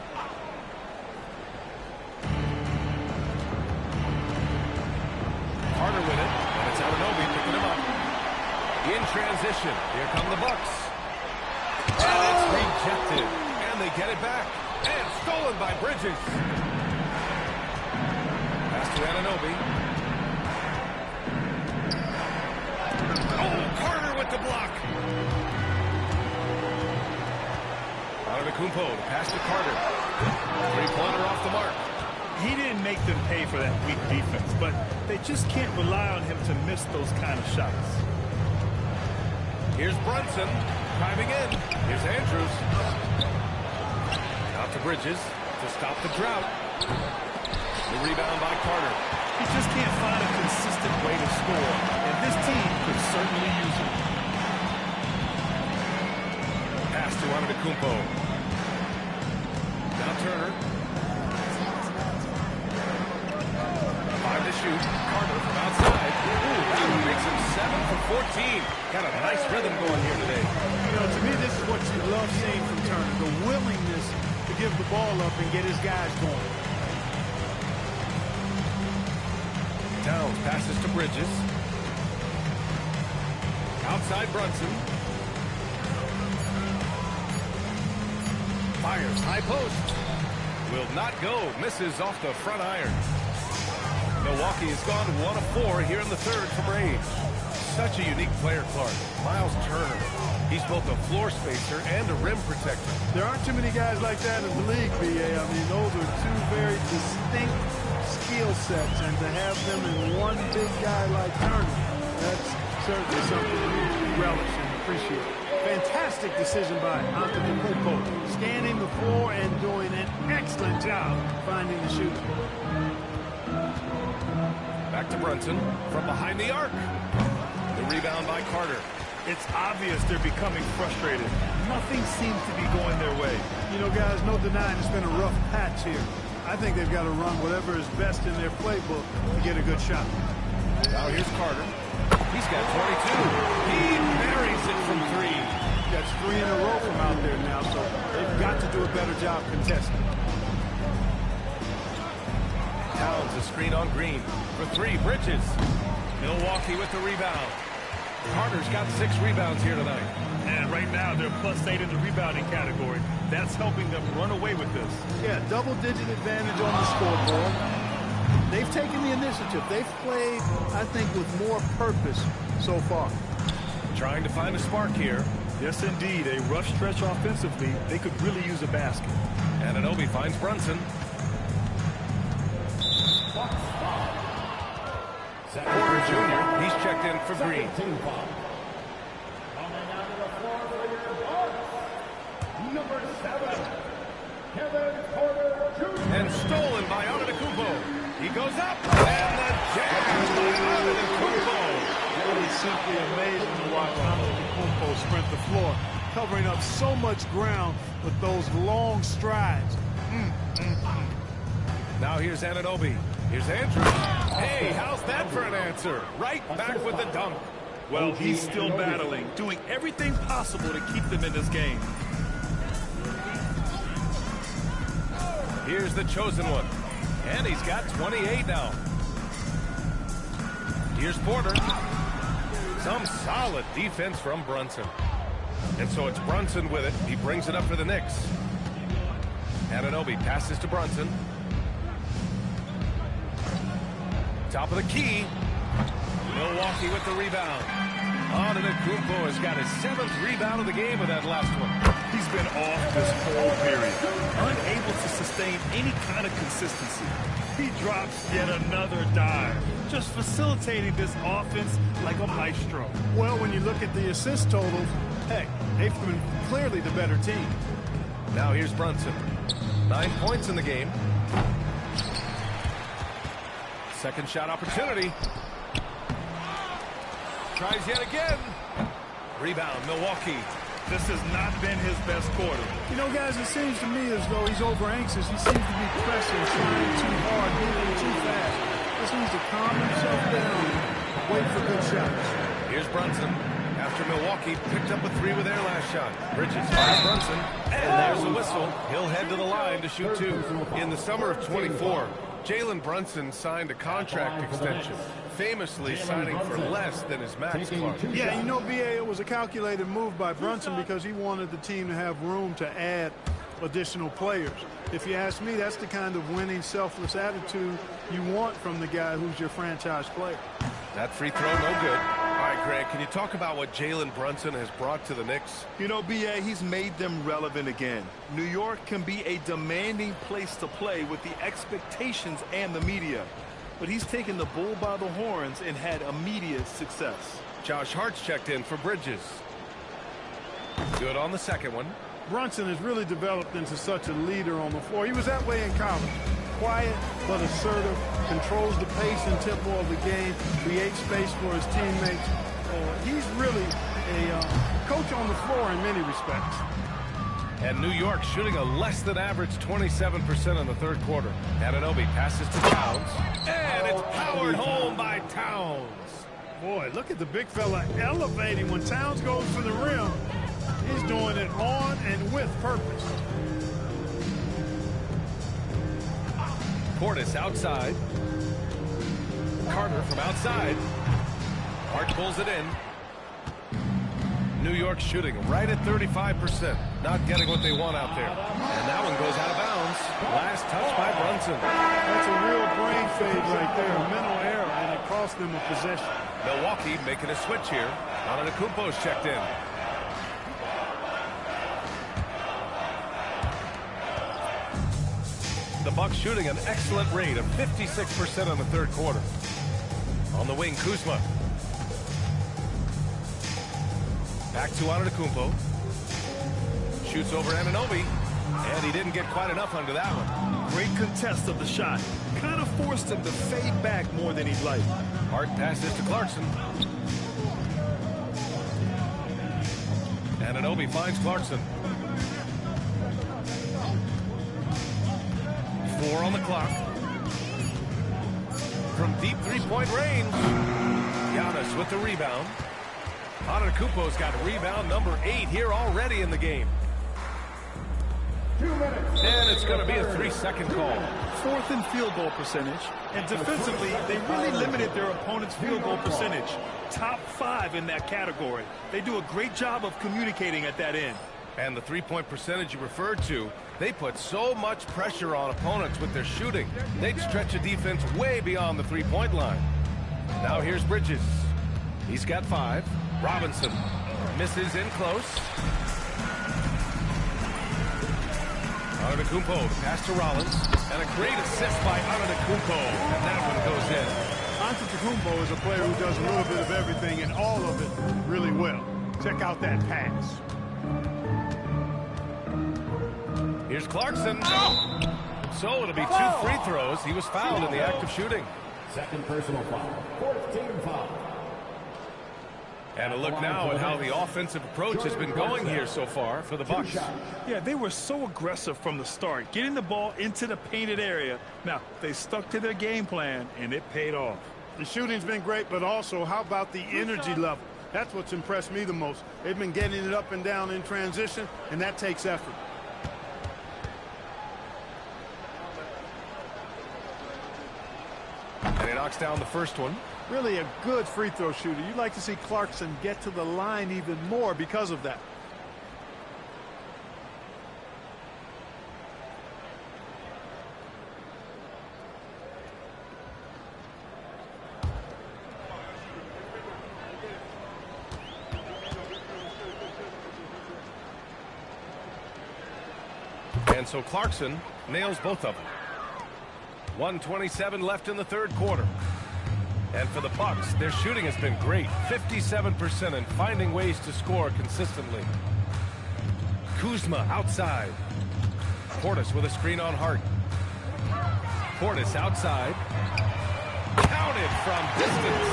Carter with it. In transition, here come the Bucks. And it's rejected. And they get it back. And stolen by Bridges. Pass to Anunoby. Oh, Carter with the block. Antetokounmpo to pass to Carter. Three-pointer off the mark. He didn't make them pay for that weak defense, but they just can't rely on him to miss those kind of shots. Here's Brunson driving in. Here's Andrews. Out to Bridges to stop the drought. The rebound by Carter. He just can't find a consistent way to score, and this team could certainly use it. Pass to Antetokounmpo. Now Turner. 5 to shoot. Carter from outside. Ooh, that one makes him 7 for 14. Got a nice rhythm going here today. You know, to me, this is what you love seeing from Turner, the willingness to give the ball up and get his guys going. Towns passes to Bridges. Outside Brunson. Fires high post. Will not go. Misses off the front iron. Milwaukee has gone 1 of 4 here in the third from range. Such a unique player, Clark. Miles Turner. He's both a floor spacer and a rim protector. There aren't too many guys like that in the league, B.A. I mean, those are two very distinct skill sets, and to have them in one big guy like Turner, that's certainly something we relish and appreciate. Fantastic decision by Antetokounmpo, scanning the floor and doing an excellent job finding the shooter. Back to Brunson from behind the arc. The rebound by Carter. It's obvious they're becoming frustrated. Nothing seems to be going their way. You know, guys, no denying it's been a rough patch here. I think they've got to run whatever is best in their playbook to get a good shot. Now here's Carter. He's got 22. He buries it from 3. That's 3 in a row from out there now, so they've got to do a better job contesting. Towns a screen on Green for 3. Bridges. Milwaukee with the rebound. Carter's got 6 rebounds here tonight. And right now they're +8 in the rebounding category. That's helping them run away with this. Yeah, double-digit advantage on the scoreboard. They've taken the initiative. They've played, I think, with more purpose so far. Trying to find a spark here. Yes, indeed. A rough stretch offensively. They could really use a basket. Anunoby finds Brunson. Porter Jr. He's checked in for Green. Number 7, Kevin Porter Jr. And stolen by Antetokounmpo. He goes up, and the jam by Antetokounmpo. It is simply amazing to watch Antetokounmpo sprint the floor, covering up so much ground with those long strides. Now here's Anunoby. Here's Andrews. Hey, how's that for an answer? Right back with the dunk. Well, he's still battling, doing everything possible to keep them in this game. Here's the chosen one. And he's got 28 now. Here's Porter. Some solid defense from Brunson. And so it's Brunson with it. He brings it up for the Knicks. Anunoby passes to Brunson. Top of the key. Milwaukee with the rebound. Antetokounmpo has got his 7th rebound of the game with that last one. He's been off this whole period, unable to sustain any kind of consistency. He drops yet another dive, just facilitating this offense like a maestro. Well, when you look at the assist totals, heck, they've been clearly the better team. Now here's Brunson. 9 points in the game. Second shot opportunity. Tries yet again. Rebound, Milwaukee. This has not been his best quarter. You know, guys, it seems to me as though he's over-anxious. He seems to be pressing, trying too hard, moving too fast. Just needs to calm himself down, wait for good shots. Here's Brunson. After Milwaukee picked up a 3 with their last shot. Bridges finds Brunson. And there's the whistle. He'll head to the line to shoot 2. In the summer of 24, Jalen Brunson signed a contract extension. famously signing for less than his max, Clark. Yeah, you know, BA, it was a calculated move by Brunson because he wanted the team to have room to add additional players. If you ask me, that's the kind of winning, selfless attitude you want from the guy who's your franchise player. That free throw, no good. All right, Greg, can you talk about what Jalen Brunson has brought to the Knicks? You know, BA, he's made them relevant again. New York can be a demanding place to play with the expectations and the media. But he's taken the bull by the horns and had immediate success. Josh Hart's checked in for Bridges. Good on the second one. Brunson has really developed into such a leader on the floor. He was that way in college. Quiet but assertive, controls the pace and tempo of the game, creates space for his teammates. He's really a coach on the floor in many respects. And New York shooting a less than average 27% in the third quarter. Anunoby passes to Towns. And it's powered home by Towns. Boy, look at the big fella elevating when Towns goes to the rim. He's doing it on and with purpose. Portis outside. Carter from outside. Hart pulls it in. New York shooting right at 35%. Not getting what they want out there. And that one goes out of bounds. Last touch by Brunson. That's a real brain fade right there. A mental error, and it cost them a possession. Milwaukee making a switch here. Antetokounmpo's checked in. The Bucks shooting an excellent rate of 56% in the third quarter. On the wing, Kuzma. Back to Antetokounmpo. Shoots over Anunoby. And he didn't get quite enough under that one. Great contest of the shot. Kind of forced him to fade back more than he'd like. Hart passes to Clarkson. Anunoby finds Clarkson. 4 on the clock. From deep three-point range. Giannis with the rebound. Antetokounmpo's got rebound number 8 here already in the game. 2 minutes. And it's going to be a 3-second call. 4th in field goal percentage. And defensively, they really limited their opponent's field goal percentage. Top 5 in that category. They do a great job of communicating at that end. And the three-point percentage you referred to, they put so much pressure on opponents with their shooting. They'd stretch a defense way beyond the three-point line. Now here's Bridges. He's got 5. Robinson misses in close. Antetokounmpo pass to Rollins. And a great assist by Antetokounmpo. And that one goes in. Antetokounmpo is a player who does a little bit of everything and all of it really well. Check out that pass. Here's Clarkson. So it'll be 2 free throws. He was fouled in the act of shooting. Second personal foul. 4th team foul. And a look now at how the offensive approach has been going here so far for the Bucks. Yeah, they were so aggressive from the start, getting the ball into the painted area. Now, they stuck to their game plan, and it paid off. The shooting's been great, but also how about the energy level? That's what's impressed me the most. They've been getting it up and down in transition, and that takes effort. And he knocks down the first one. Really a good free throw shooter. You'd like to see Clarkson get to the line even more because of that. And so Clarkson nails both of them. 1:27 left in the third quarter. And for the Bucks, their shooting has been great. 57% and finding ways to score consistently. Kuzma outside. Portis with a screen on Hart. Portis outside. Counted from distance.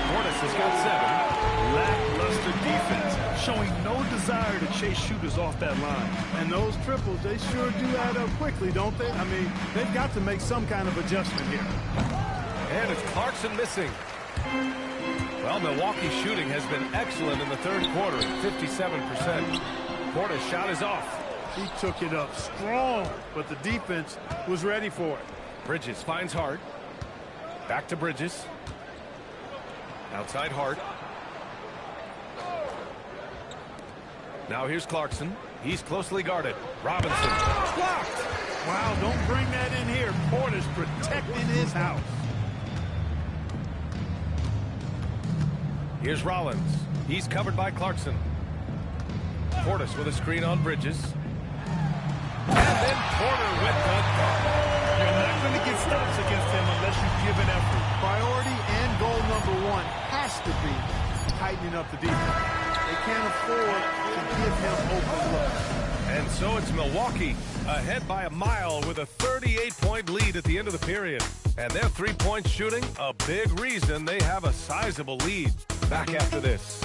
Portis has got 7. Lackluster defense, showing no desire to chase shooters off that line. And those triples, they sure do add up quickly, don't they? I mean, they've got to make some kind of adjustment here. And it's Clarkson missing. Well, Milwaukee's shooting has been excellent in the third quarter at 57%. Portis' shot is off. He took it up strong, but the defense was ready for it. Bridges finds Hart. Back to Bridges. Outside Hart. Now here's Clarkson. He's closely guarded. Robinson. Blocked. Wow, don't bring that in here. Porter's protecting his house. Here's Rollins. He's covered by Clarkson. Portis with a screen on Bridges. And then Porter with the dunk. You're not going to get stops against him unless you give an effort. Priority and goal number one has to be tightening up the defense. They can't afford to give him open looks. And so it's Milwaukee ahead by a mile with a 38-point lead at the end of the period. And their three-point shooting, a big reason they have a sizable lead. Back after this.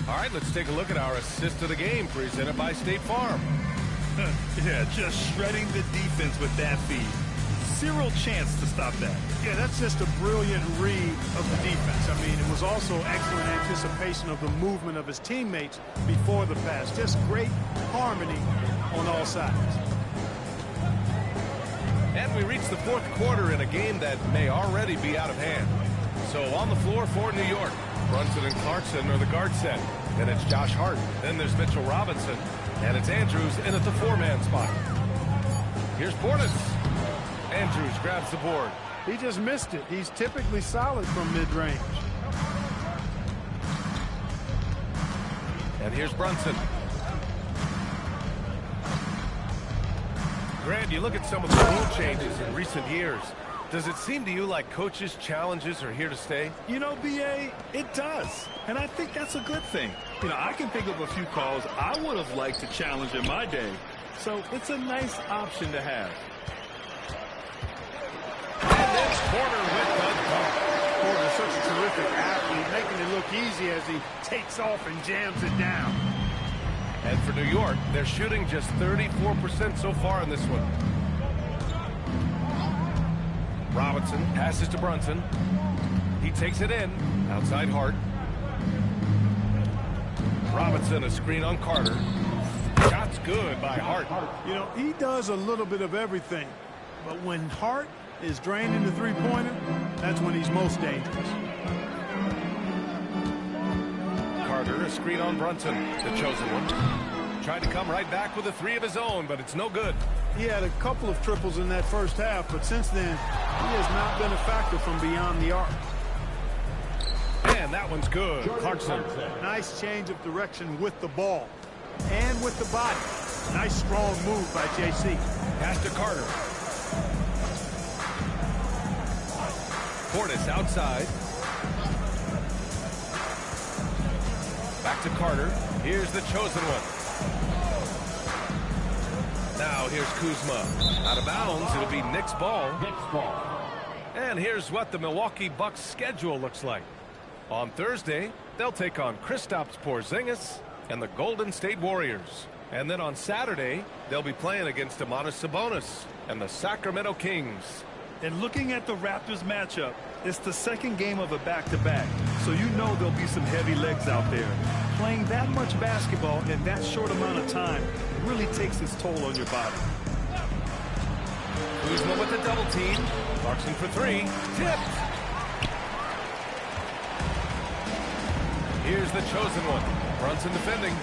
All right, let's take a look at our assist of the game presented by State Farm. Yeah, just shredding the defense with that feed. Zero chance to stop that. Yeah, that's just a brilliant read of the defense. I mean, it was also excellent anticipation of the movement of his teammates before the pass. Just great harmony on all sides. And we reach the fourth quarter in a game that may already be out of hand. So on the floor for New York, Brunson and Clarkson are the guard set. Then it's Josh Hart. Then there's Mitchell Robinson. And it's Andrews in at the four-man spot. Here's Portis. Andrews grabs the board. He just missed it. He's typically solid from mid-range. And here's Brunson. Grant, you look at some of the rule changes in recent years. Does it seem to you like coaches' challenges are here to stay? You know, B.A., it does. And I think that's a good thing. You know, I can think of a few calls I would have liked to challenge in my day. So it's a nice option to have. And it's Porter with the dunk. Porter's such a terrific athlete, making it look easy as he takes off and jams it down. And for New York, they're shooting just 34% so far in this one. Robinson passes to Brunson. He takes it in. Outside Hart. Robinson, a screen on Carter. Shot's good by Hart. You know, he does a little bit of everything. But when Hart is draining the three-pointer, that's when he's most dangerous. Carter, a screen on Brunson, the chosen one. Tried to come right back with a three of his own, but it's no good. He had a couple of triples in that first half, but since then, he has not been a factor from beyond the arc. And that one's good. Clarkson. Nice change of direction with the ball and with the body. Nice strong move by JC. Pass to Carter. Portis outside. Back to Carter. Here's the chosen one. Now here's Kuzma. Out of bounds. It'll be Knicks ball. And here's what the Milwaukee Bucks schedule looks like. On Thursday, they'll take on Kristaps Porzingis and the Golden State Warriors. And then on Saturday, they'll be playing against Domantas Sabonis and the Sacramento Kings. And looking at the Raptors matchup, it's the second game of a back-to-back. So you know there'll be some heavy legs out there. Playing that much basketball in that short amount of time really takes its toll on your body. Kuzma with the double team. Clarkson for three. Tipped. Here's the chosen one. Brunson defending.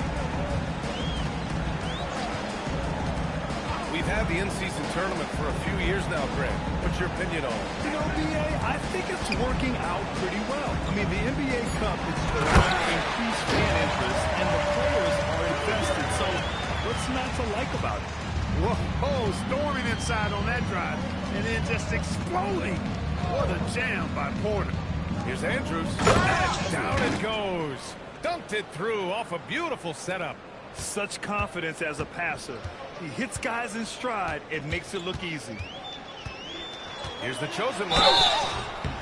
We've had the in-season tournament for a few years now, Greg. What's your opinion on it? You know, B.A., I think it's working out pretty well. I mean, the NBA Cup is drawing increased fan interest, and the players are invested. So what's not to like about it? Whoa, storming inside on that drive, and then just exploding. What a jam by Porter. Here's Andrews. And down it goes. Dunked it through off a beautiful setup. Such confidence as a passer. He hits guys in stride and makes it look easy. Here's the chosen one.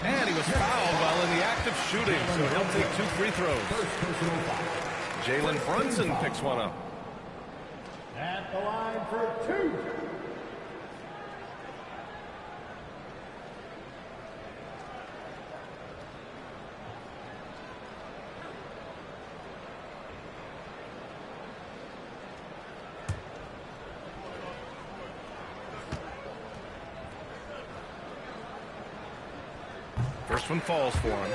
And he was fouled while in the act of shooting, so he'll take 2 free throws. Jalen Brunson picks one up. At the line for 2. This one falls for him.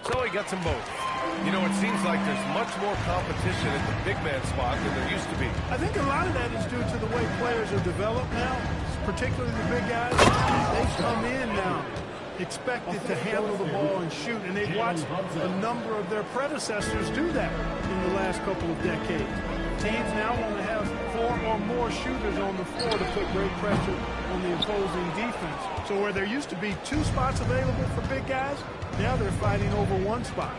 So he gets them both. You know, it seems like there's much more competition at the big man spot than there used to be. I think a lot of that is due to the way players are developed now, particularly the big guys. They come in now expected to handle the ball and shoot, and they've watched a number of their predecessors do that in the last couple of decades. Teams now want to have 4 or more shooters on the floor to put great pressure on the opposing defense. So where there used to be 2 spots available for big guys, now they're fighting over 1 spot.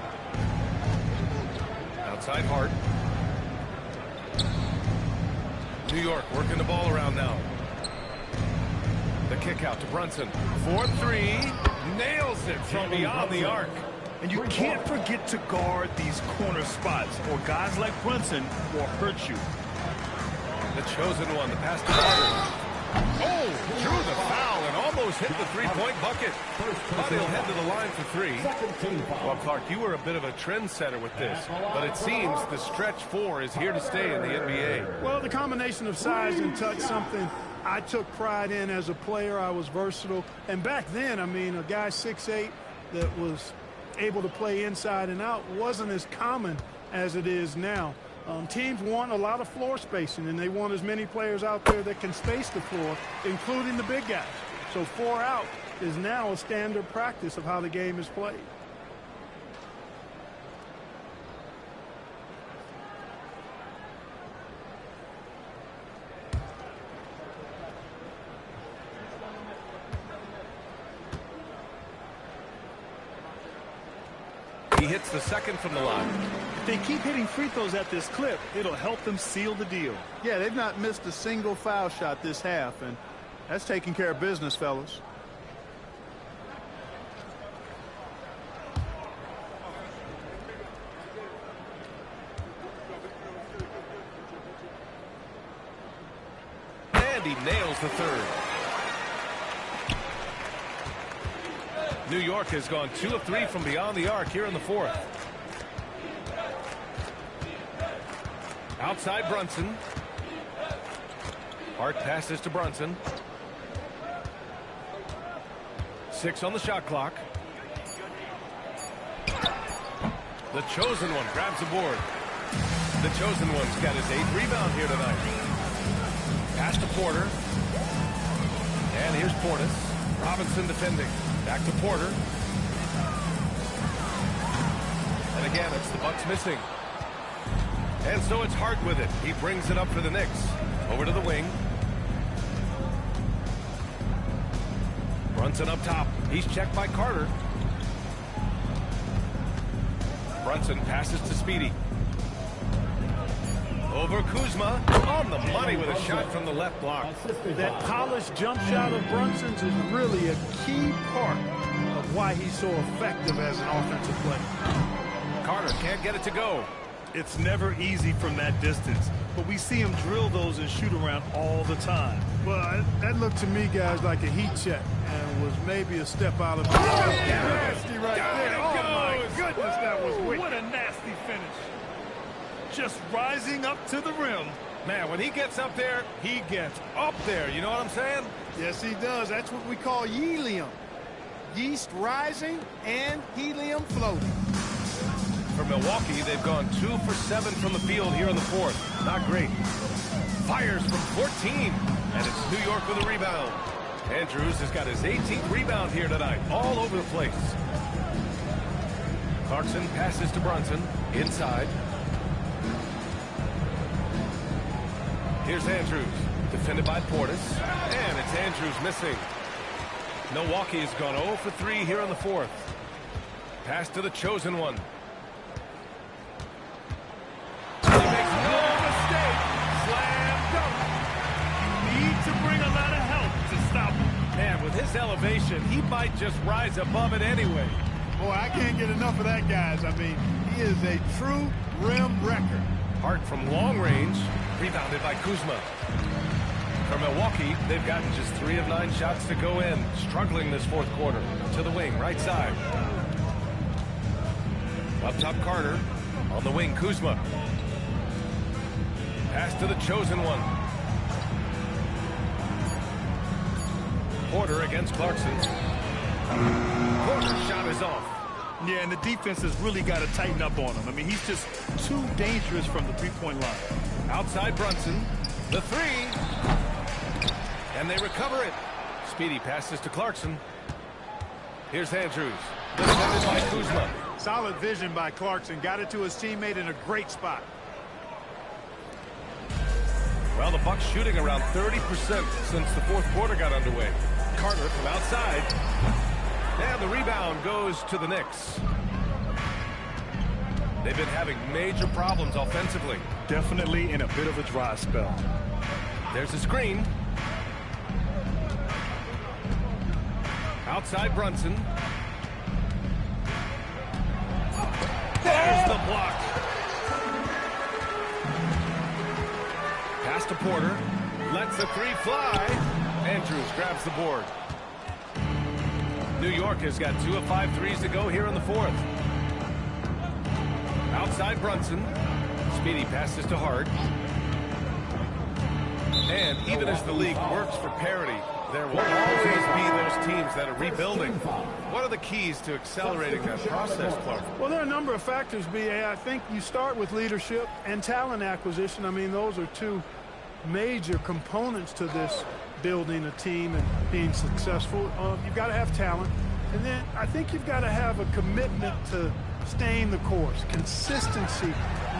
Outside Hart. New York working the ball around now. The kick out to Brunson. 4-3. Nails it from beyond the arc. And you can't forget to guard these corner spots, or guys like Brunson will hurt you. The chosen one, the pass to Carter. Oh, drew the foul and almost hit the three-point bucket. But he'll head to the line for 3. Well, Clark, you were a bit of a trendsetter with this, but it seems the stretch 4 is here to stay in the NBA. Well, the combination of size and touch, something I took pride in as a player. I was versatile. And back then, I mean, a guy 6'8" that was able to play inside and out wasn't as common as it is now. Teams want a lot of floor spacing, and they want as many players out there that can space the floor, including the big guys. So 4 out is now a standard practice of how the game is played. He hits the second from the line. If they keep hitting free throws at this clip, it'll help them seal the deal. Yeah, they've not missed a single foul shot this half, and that's taking care of business, fellas. And he nails the third. New York has gone 2 of 3 from beyond the arc here in the 4th. Outside Brunson. Hart passes to Brunson. 6 on the shot clock. The chosen one grabs the board. The chosen one's got his 8th rebound here tonight. Pass to Porter. And here's Portis. Robinson defending. Back to Porter. And again, it's the Bucks missing. And so it's Hart with it. He brings it up for the Knicks. Over to the wing. Brunson up top. He's checked by Carter. Brunson passes to Speedy. Over Kuzma. On the money with a shot from the left block. That polished jump shot of Brunson's is really a key part of why he's so effective as an offensive player. Carter can't get it to go. It's never easy from that distance, but we see him drill those and shoot around all the time. Well, that looked to me, guys, like a heat check and was maybe a step out of nasty right there. Oh, my goodness, that was wicked. What a nasty finish. Just rising up to the rim. Man, when he gets up there, he gets up there. You know what I'm saying? Yes, he does. That's what we call helium. Yeast rising and helium floating. For Milwaukee, they've gone 2 for 7 from the field here in the 4th. Not great. Fires from 14. And it's New York with a rebound. Andrews has got his 18th rebound here tonight. All over the place. Clarkson passes to Brunson. Inside. Here's Andrews. Defended by Portis. And it's Andrews missing. Milwaukee has gone 0 for 3 here in the 4th. Pass to the chosen one. He makes no mistake. Slam dunk. You need to bring a lot of help to stop him. Man, with his elevation, he might just rise above it anyway. Boy, I can't get enough of that, guys. I mean, he is a true rim wrecker. Hart from long range. Rebounded by Kuzma. For Milwaukee, they've gotten just 3 of 9 shots to go in. Struggling this fourth quarter. To the wing, right side. Up top, Carter. On the wing, Kuzma. Pass to the chosen one. Porter against Clarkson. Porter's shot is off. Yeah, and the defense has really got to tighten up on him. I mean, he's just too dangerous from the three-point line. Outside Brunson. The three. And they recover it. Speedy passes to Clarkson. Here's Andrews. Defended by Kuzma. Solid vision by Clarkson. Got it to his teammate in a great spot. Well, the Bucks shooting around 30% since the fourth quarter got underway. Carter from outside. And the rebound goes to the Knicks. They've been having major problems offensively. Definitely in a bit of a dry spell. There's a screen. Outside Brunson. There's the block. Pass to Porter. Lets the three fly. Andrews grabs the board. New York has got 2 of 5 threes to go here in the fourth. Outside Brunson. Speedy passes to Hart. And even as the league works for parity, there will always be those teams that are rebuilding. What are the keys to accelerating that process, Clark? Well, there are a number of factors, B.A. I think you start with leadership and talent acquisition. I mean, those are 2 major components to this building a team and being successful. You've got to have talent. And then I think you've got to have a commitment to staying the course. Consistency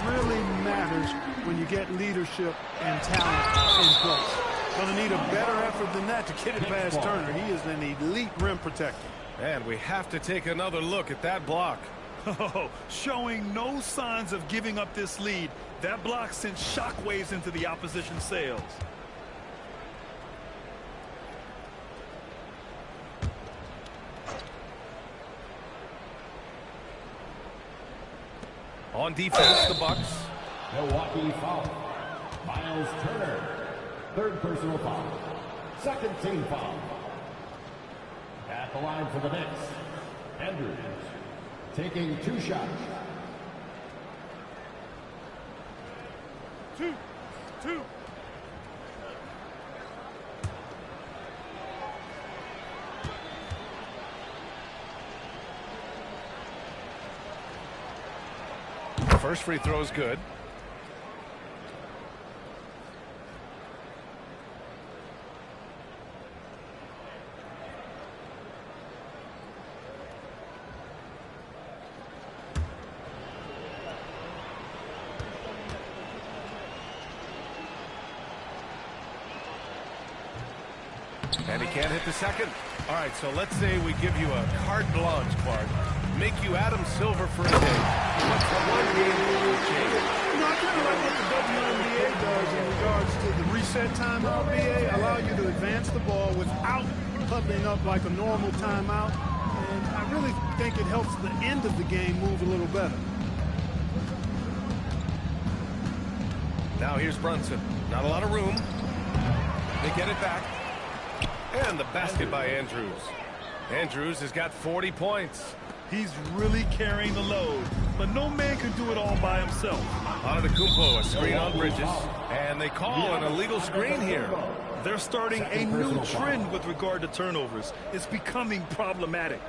really matters when you get leadership and talent in place. Going to need a better effort than that to get it past Turner. He is an elite rim protector. And we have to take another look at that block. Oh, showing no signs of giving up this lead. That block sent shockwaves into the opposition sails. On defense, the Bucks. Milwaukee foul. Miles Turner. 3rd personal foul. 2nd team foul. At the line for the Knicks, Andrews taking 2 shots. 2. First free throw is good. And he can't hit the second. All right, so let's say we give you a carte blanche, Clark. Make you Adam Silver for a day. What's the one game you will change? You know, I kind of like what the WNBA does in regards to the reset timeout, BA. Allow you to advance the ball without huddling up like a normal timeout. And I really think it helps the end of the game move a little better. Now here's Brunson. Not a lot of room. They get it back. And the basket by Andrews. Andrews has got 40 points. He's really carrying the load, but no man can do it all by himself. Antetokounmpo, a screen on Bridges, and they call an illegal screen here. They're starting a new trend with regard to turnovers. It's becoming problematic.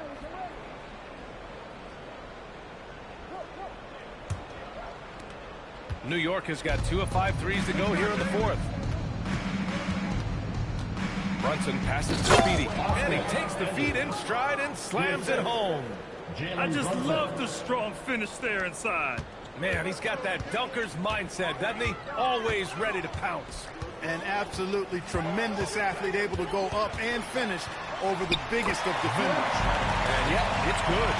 New York has got 2 of 5 threes to go here in the fourth. Brunson passes to Speedy, and he takes the feed in stride and slams it home. I just love the strong finish there inside. Man, he's got that dunker's mindset, doesn't he? Always ready to pounce. An absolutely tremendous athlete, able to go up and finish over the biggest of defenders. And yeah, it's good.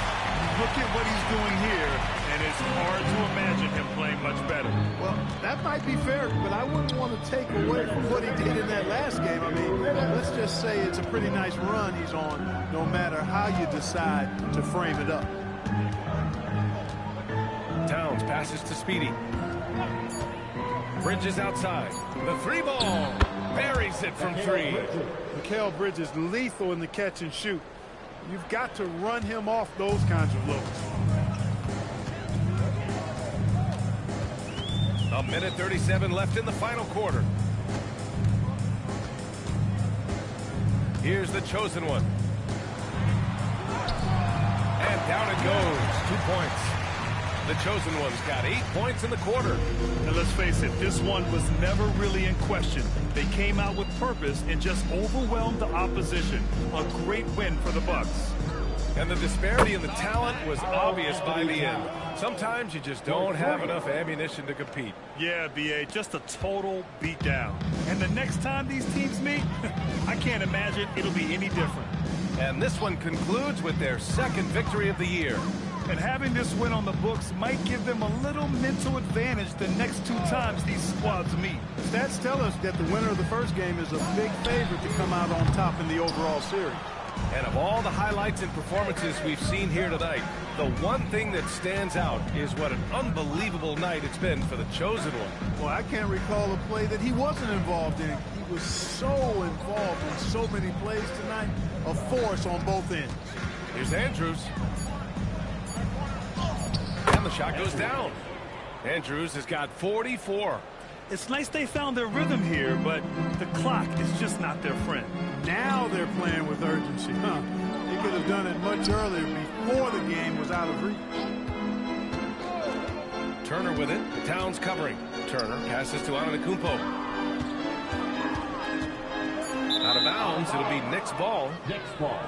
Look at what he's doing here, and it's hard to imagine him playing much better. Well, that might be fair, but I wouldn't want to take away from what he did in that last game. I mean, let's just say it's a pretty nice run he's on, no matter how you decide to frame it up. Towns passes to Speedy. Bridges outside. The three ball. Buries it from three. Mikal Bridges lethal in the catch and shoot. You've got to run him off those kinds of looks. A minute 37 left in the final quarter. Here's the chosen one. And down it goes. 2 points. The chosen one's got 8 points in the quarter. And let's face it, this one was never really in question. They came out with purpose and just overwhelmed the opposition. A great win for the Bucks. And the disparity in the talent was obvious by the end. Sometimes you just don't have enough ammunition to compete. Yeah, B.A., just a total beatdown. And the next time these teams meet, I can't imagine it'll be any different. And this one concludes with their second victory of the year. And having this win on the books might give them a little mental advantage the next 2 times these squads meet. Stats tell us that the winner of the first game is a big favorite to come out on top in the overall series. And of all the highlights and performances we've seen here tonight, the one thing that stands out is what an unbelievable night it's been for the chosen one. Well, I can't recall a play that he wasn't involved in. He was so involved in so many plays tonight, a force on both ends. Here's Andrews. And the shot goes down. Andrews has got 44. It's nice they found their rhythm here, but the clock is just not their friend. Now they're playing with urgency, huh? They could have done it much earlier before the game was out of reach. Turner with it. Towns covering. Turner passes to Antetokounmpo. Out of bounds. It'll be Knicks ball. Knicks ball.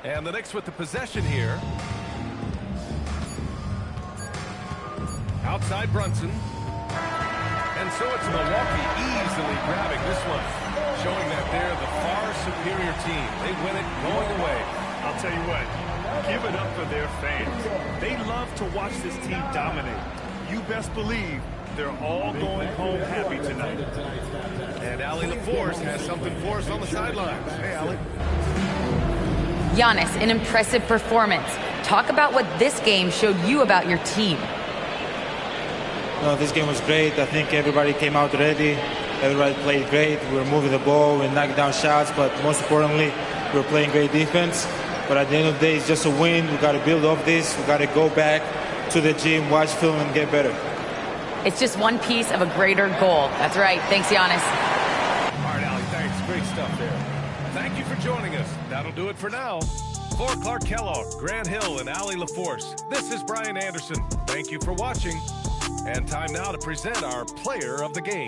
And the Knicks with the possession here. Outside Brunson. And so it's Milwaukee easily grabbing this one, showing that they're the far superior team. They win it going away. I'll tell you what, give it up for their fans. They love to watch this team dominate. You best believe they're all going home happy tonight. And Allie LaForce has something for us on the sidelines. Hey, Allie. Giannis, an impressive performance. Talk about what this game showed you about your team. No, this game was great. I think everybody came out ready. Everybody played great. We were moving the ball, we knocked down shots, but most importantly, we were playing great defense. But at the end of the day, it's just a win. We got to build off this. We got to go back to the gym, watch film, and get better. It's just one piece of a greater goal. That's right. Thanks, Giannis. All right, Allie, thanks. Great stuff there. Thank you for joining us. That'll do it for now. For Clark Kellogg, Grant Hill, and Allie LaForce, this is Brian Anderson. Thank you for watching. And time now to present our player of the game.